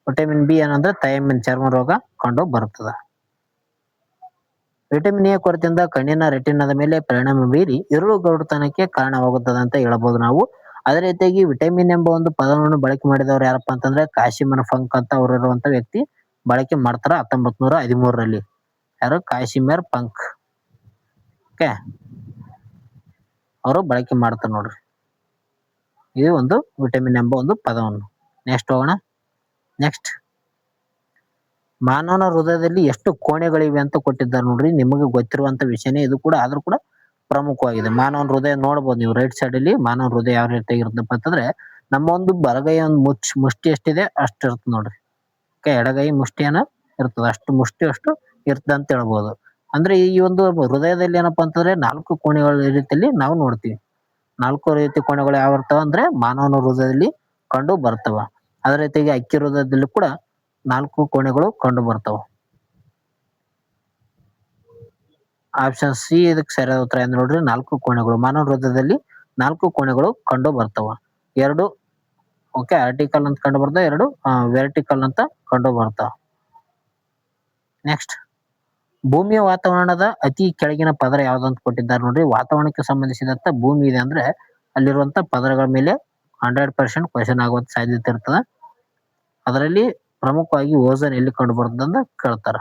Speaker 1: ವಿಟಮಿನ್ ಬಿ ಏನಂದ್ರೆ ಥೈಮಿನ್ ಚರ್ಮ ರೋಗ ಕಂಡು ಬರುತ್ತದೆ. ವಿಟಮಿನ್ ಎ ಕೊರತೆಯಿಂದ ಕಣ್ಣಿನ ರೆಟಿನಾದ ಮೇಲೆ ಪರಿಣಾಮ ಬೀರಿ ಇರುಳು ಗರುಡುತನಕ್ಕೆ ಕಾರಣವಾಗುತ್ತದೆ ಅಂತ ಹೇಳ್ಬೋದು ನಾವು. ಅದೇ ರೀತಿಯಾಗಿ ವಿಟಮಿನ್ ಎಂಬ ಒಂದು ಪದವನ್ನು ಬಳಕೆ ಮಾಡಿದವರು ಯಾರಪ್ಪ ಅಂತಂದ್ರೆ ಕಾಶಿಮನ್ ಫಂಕ್ ಅಂತ ಅವರು ಇರುವಂತ ವ್ಯಕ್ತಿ ಬಳಕೆ ಮಾಡ್ತಾರ 1913ರಲ್ಲಿ. ಯಾರು? ಕಾಶಿಮರ್ ಪಂಕ್. ಓಕೆ, ಅವರು ಬಳಕೆ ಮಾಡ್ತಾರೆ ನೋಡ್ರಿ ಇದು ಒಂದು ವಿಟಮಿನ್ ಎಂಬ ಒಂದು ಪದವನ್ನು. ನೆಕ್ಸ್ಟ್ ಹೋಗೋಣ. ನೆಕ್ಸ್ಟ್, ಮಾನವನ ಹೃದಯದಲ್ಲಿ ಎಷ್ಟು ಕೋಣೆಗಳಿವೆ ಅಂತ ಕೊಟ್ಟಿದ್ದಾರೆ ನೋಡ್ರಿ. ನಿಮಗೆ ಗೊತ್ತಿರುವಂತ ವಿಷಯನೇ ಇದು ಕೂಡ, ಆದ್ರೂ ಕೂಡ ಪ್ರಮುಖವಾಗಿದೆ. ಮಾನವನ ಹೃದಯ ನೋಡ್ಬೋದು ನೀವು ರೈಟ್ ಸೈಡ್ ಅಲ್ಲಿ. ಮಾನವನ ಹೃದಯ ಯಾವ ರೀತಿ ಇರುತ್ತಪ್ಪ ಅಂತಂದ್ರೆ ನಮ್ಮ ಒಂದು ಬಲಗೈ ಒಂದು ಮುಷ್ಟಿ ಎಷ್ಟಿದೆ ಅಷ್ಟು ಇರುತ್ತೆ ನೋಡ್ರಿ. ಓಕೆ, ಎಡಗೈ ಮುಷ್ಟಿಯನ್ನ ಇರ್ತದೆ, ಅಷ್ಟು ಮುಷ್ಟಿ ಅಷ್ಟು ಇರ್ತದೆ ಅಂತ ಹೇಳ್ಬೋದು. ಅಂದ್ರೆ ಈ ಒಂದು ಹೃದಯದಲ್ಲಿ ಏನಪ್ಪಾ ಅಂತಂದ್ರೆ 4 ಕೋಣೆಗಳ ರೀತಿಯಲ್ಲಿ ನಾವು ನೋಡ್ತೀವಿ. 4 ರೀತಿ ಕೋಣೆಗಳು ಯಾವ ಇರ್ತಾವ ಅಂದ್ರೆ ಮಾನವನ ಹೃದಯದಲ್ಲಿ ಕಂಡು ಬರ್ತವ. ಅದೇ ರೀತಿಯಾಗಿ ಅಕ್ಕಿ ಹೃದಯದಲ್ಲಿ ಕೂಡ 4 ಕೋಣೆಗಳು ಕಂಡು ಬರ್ತಾವ. ಆಪ್ಷನ್ ಸಿ ಇದಕ್ಕೆ ಸರಿಯಾದ ಉತ್ತರ ಎಂದು ನೋಡ್ರಿ. 4 ಕೋಣೆಗಳು, ಮಾನವ ಹೃದಯದಲ್ಲಿ 4 ಕೋಣೆಗಳು ಕಂಡು ಬರ್ತಾವ. 2 ಓಕೆ ಆರ್ಟಿಕಲ್ ಅಂತ ಕಂಡು ಬರ್ತಾವ, 2 ವೆರ್ಟಿಕಲ್ ಅಂತ ಕಂಡು ಬರ್ತಾವ. ನೆಕ್ಸ್ಟ್, ಭೂಮಿಯ ವಾತಾವರಣದ ಅತಿ ಕೆಳಗಿನ ಪದರ ಯಾವ್ದಂತ ಕೊಟ್ಟಿದ್ದಾರೆ ನೋಡ್ರಿ. ವಾತಾವರಣಕ್ಕೆ ಸಂಬಂಧಿಸಿದಂತ ಭೂಮಿ ಇದೆ ಅಂದ್ರೆ ಅಲ್ಲಿರುವಂತ ಪದರಗಳ ಮೇಲೆ 100% ಕ್ವಶನ್ ಆಗುವಂತ ಸಾಧ್ಯತೆ ಇರ್ತದೆ. ಅದರಲ್ಲಿ ಪ್ರಮುಖವಾಗಿ ಓಝೋನ್ ಎಲ್ಲಿ ಕಂಡು ಬರ್ತದೆ ಅಂತ ಕೇಳ್ತಾರ.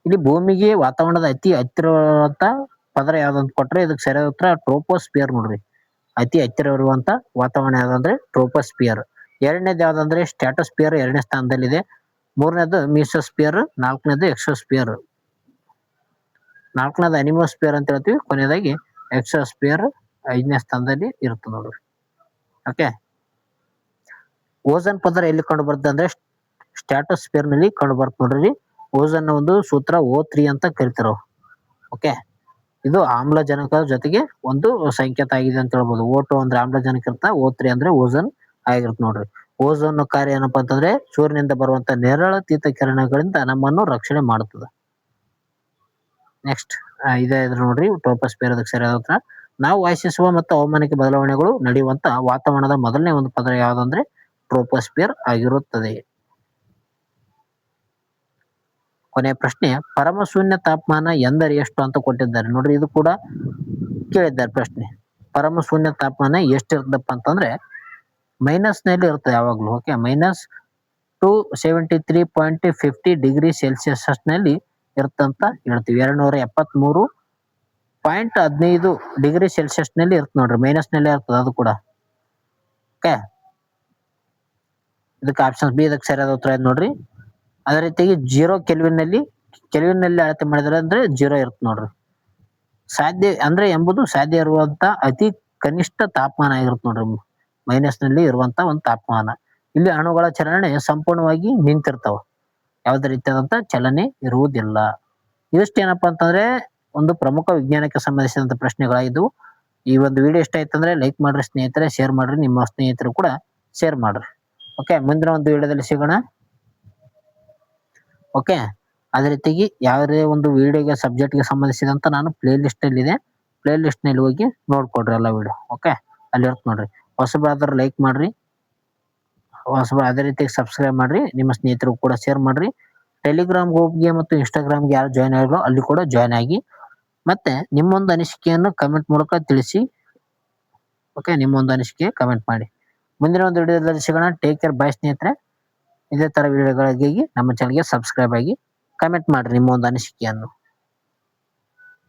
Speaker 1: ಇಲ್ಲಿ ಭೂಮಿಗೆ ವಾತಾವರಣದ ಅತಿ ಹತ್ತಿರವಾದಂತ ಪದರ ಯಾವ್ದಂತ ಕೊಟ್ರೆ ಇದಕ್ಕೆ ಸರಿಯಾದ ಉತ್ತರ ಟ್ರೋಪೋಸ್ಪಿಯರ್ ನೋಡ್ರಿ. ಅತಿ ಹತ್ತಿರ ಇರುವಂತ ವಾತಾವರಣ ಯಾವ್ದಂದ್ರೆ ಟ್ರೋಪೋಸ್ಪಿಯರ್. ಎರಡನೇದು ಯಾವ್ದಂದ್ರೆ ಸ್ಟ್ಯಾಟೋಸ್ಪಿಯರ್ 2ನೇ ಸ್ಥಾನದಲ್ಲಿದೆ. 3ನೇದು ಮೀಸೋಸ್ಪಿಯರ್, 4ನೇದು ಎಕ್ಸೋಸ್ಪಿಯರ್. 4ನೇದು ಅನಿಮೋಸ್ಪಿಯರ್ ಅಂತ ಹೇಳ್ತೀವಿ, ಕೊನೆಯದಾಗಿ ಎಕ್ಸೋಸ್ಪಿಯರ್ 5ನೇ ಸ್ಥಾನದಲ್ಲಿ ಇರುತ್ತೆ ನೋಡ್ರಿ. ಓಕೆ, ಓಝೋನ್ ಪದರ ಎಲ್ಲಿ ಕಂಡು ಬರ್ತದೆ ಅಂದ್ರೆ ಸ್ಟ್ಯಾಟೋಸ್ಪಿಯರ್ ನಲ್ಲಿ ಕಂಡು ಬರ್ತದೆ ನೋಡ್ರಿ. ಓಝೋನ್ ಒಂದು ಸೂತ್ರ O3 ಅಂತ ಕರಿತಾರ. ಓಕೆ, ಇದು ಆಮ್ಲಜನಕದ ಜೊತೆಗೆ ಒಂದು ಸಂಕೇತ ಆಗಿದೆ ಅಂತ ಹೇಳ್ಬೋದು. O2 ಅಂದ್ರೆ ಆಮ್ಲಜನಕ ಇರ್ತ, O3 ಅಂದ್ರೆ ಓಝೋನ್ ಆಗಿರುತ್ತೆ ನೋಡ್ರಿ. ಓಝೋನ್ ಕಾರ್ಯ ಏನಪ್ಪಾ ಅಂತಂದ್ರೆ ಸೂರ್ಯನಿಂದ ಬರುವಂತ ನೇರಳತೀತ ಕಿರಣಗಳಿಂದ ನಮ್ಮನ್ನು ರಕ್ಷಣೆ ಮಾಡುತ್ತದೆ. ನೆಕ್ಸ್ಟ್, ಇದೇ ಇದ್ರ ನೋಡ್ರಿ ಟ್ರೋಪೋಸ್ಪಿಯರ್ ಅದಕ್ಕೆ ಸರಿಯಾದ ಉತ್ತರ. ನಾವು ವಾಸಿಸುವ ಮತ್ತು ಹವಾಮಾನಕ್ಕೆ ಬದಲಾವಣೆಗಳು ನಡೆಯುವಂತ ವಾತಾವರಣದ ಮೊದಲನೇ ಒಂದು ಪದರ ಯಾವ್ದಂದ್ರೆ ಟ್ರೋಪೋಸ್ಪಿಯರ್ ಆಗಿರುತ್ತದೆ. ಕೊನೆಯ ಪ್ರಶ್ನೆ, ಪರಮಶೂನ್ಯ ತಾಪಮಾನ ಎಂದರೆ ಎಷ್ಟು ಅಂತ ಕೊಟ್ಟಿದ್ದಾರೆ ನೋಡ್ರಿ. ಇದು ಕೂಡ ಕೇಳಿದ್ದಾರೆ ಪ್ರಶ್ನೆ. ಪರಮಶೂನ್ಯ ತಾಪಮಾನ ಎಷ್ಟಿರ್ತದಪ್ಪ ಅಂತಂದ್ರೆ ಮೈನಸ್ ನಲ್ಲಿ ಇರುತ್ತೆ ಯಾವಾಗ್ಲೂ. ಓಕೆ, -273.50 ಡಿಗ್ರಿ ಸೆಲ್ಸಿಯಸ್ ನಲ್ಲಿ ಇರ್ತಂತ ಹೇಳ್ತೀವಿ. 273.15 ಡಿಗ್ರಿ ಸೆಲ್ಸಿಯಸ್ ನಲ್ಲಿ ಇರುತ್ತೆ ನೋಡ್ರಿ. ಮೈನಸ್ ನಲ್ಲಿ ಇರ್ತದೆ ಅದು ಕೂಡ. ಓಕೆ, ಇದಕ್ಕೆ ಆಪ್ಷನ್ ಬಿ ಇದಕ್ಕೆ ಸರಿಯಾದ ಉತ್ತರ ಇದೆ ನೋಡ್ರಿ. ಅದೇ ರೀತಿಯಾಗಿ 0 ಕೆಲ್ವಿನ್ ನಲ್ಲಿ ಅಳತೆ ಮಾಡಿದ್ರೆ ಅಂದ್ರೆ 0 ಇರುತ್ತೆ ನೋಡ್ರಿ. ಸಾಧ್ಯ ಅಂದ್ರೆ ಎಂಬುದು ಸಾಧ್ಯ ಇರುವಂತ ಅತಿ ಕನಿಷ್ಠ ತಾಪಮಾನ ಆಗಿರುತ್ತೆ ನೋಡ್ರಿ. ಮೈನಸ್ ನಲ್ಲಿ ಇರುವಂತ ಒಂದು ತಾಪಮಾನ. ಇಲ್ಲಿ ಅಣುಗಳ ಚಲನೆ ಸಂಪೂರ್ಣವಾಗಿ ನಿಂತಿರ್ತಾವ, ಯಾವುದೇ ರೀತಿಯಾದಂತ ಚಲನೆ ಇರುವುದಿಲ್ಲ. ಇದಿಷ್ಟು ಏನಪ್ಪಾ ಅಂತಂದ್ರೆ ಒಂದು ಪ್ರಮುಖ ವಿಜ್ಞಾನಕ್ಕೆ ಸಂಬಂಧಿಸಿದಂತ ಪ್ರಶ್ನೆಗಳಾಗಿದ್ದು. ಈ ಒಂದು ವಿಡಿಯೋ ಇಷ್ಟ ಆಯ್ತು ಅಂದ್ರೆ ಲೈಕ್ ಮಾಡ್ರಿ ಸ್ನೇಹಿತರೆ, ಶೇರ್ ಮಾಡ್ರಿ, ನಿಮ್ಮ ಸ್ನೇಹಿತರು ಕೂಡ ಶೇರ್ ಮಾಡ್ರಿ. ಓಕೆ, ಮುಂದಿನ ಒಂದು ವಿಡಿಯೋದಲ್ಲಿ ಸಿಗೋಣ. ಓಕೆ, ಅದೇ ರೀತಿಯಾಗಿ ಯಾವುದೇ ಒಂದು ವಿಡಿಯೋಗೆ ಸಬ್ಜೆಕ್ಟ್ಗೆ ಸಂಬಂಧಿಸಿದಂತ ನಾನು ಪ್ಲೇ ಲಿಸ್ಟ್ ಅಲ್ಲಿ ಇದೆ, ಪ್ಲೇ ಲಿಸ್ಟ್ ನಲ್ಲಿ ಹೋಗಿ ನೋಡ್ಕೊಡ್ರಿ ಎಲ್ಲ ವಿಡಿಯೋ. ಓಕೆ, ಅಲ್ಲಿ ಇರುತ್ತೆ ನೋಡ್ರಿ. ಹೊಸಬರಾದ್ರೆ ಲೈಕ್ ಮಾಡ್ರಿ, ಅದೇ ರೀತಿಯಾಗಿ ಸಬ್ಸ್ಕ್ರೈಬ್ ಮಾಡ್ರಿ, ನಿಮ್ಮ ಸ್ನೇಹಿತರು ಕೂಡ ಶೇರ್ ಮಾಡ್ರಿ. ಟೆಲಿಗ್ರಾಮ್ ಗ್ರೂಪ್ಗೆ ಮತ್ತು ಇನ್ಸ್ಟಾಗ್ರಾಮ್ಗೆ ಯಾರು ಜಾಯ್ನ್ ಆಗಿರೋ ಅಲ್ಲಿ ಕೂಡ ಜಾಯ್ನ್ ಆಗಿ, ಮತ್ತೆ ನಿಮ್ಮೊಂದು ಅನಿಸಿಕೆಯನ್ನು ಕಮೆಂಟ್ ಮೂಲಕ ತಿಳಿಸಿ. ಓಕೆ, ನಿಮ್ಮೊಂದು ಅನಿಸಿಕೆ ಕಮೆಂಟ್ ಮಾಡಿ. ಮುಂದಿನ ಒಂದು ವಿಡಿಯೋದಲ್ಲಿ ಸಿಗೋಣ. ಟೇಕ್ ಕೇರ್, ಬಾಯ್ ಸ್ನೇಹಿತರೆ. ಇದೇ ತರ ವಿಡಿಯೋಗಳಿಗಾಗಿ ನಮ್ಮ ಚಾನಲ್ಗೆ ಸಬ್ಸ್ಕ್ರೈಬ್ ಆಗಿ, ಕಮೆಂಟ್ ಮಾಡ್ರಿ ನಿಮ್ಮ ಒಂದು ಅನಿಸಿಕೆಯನ್ನು.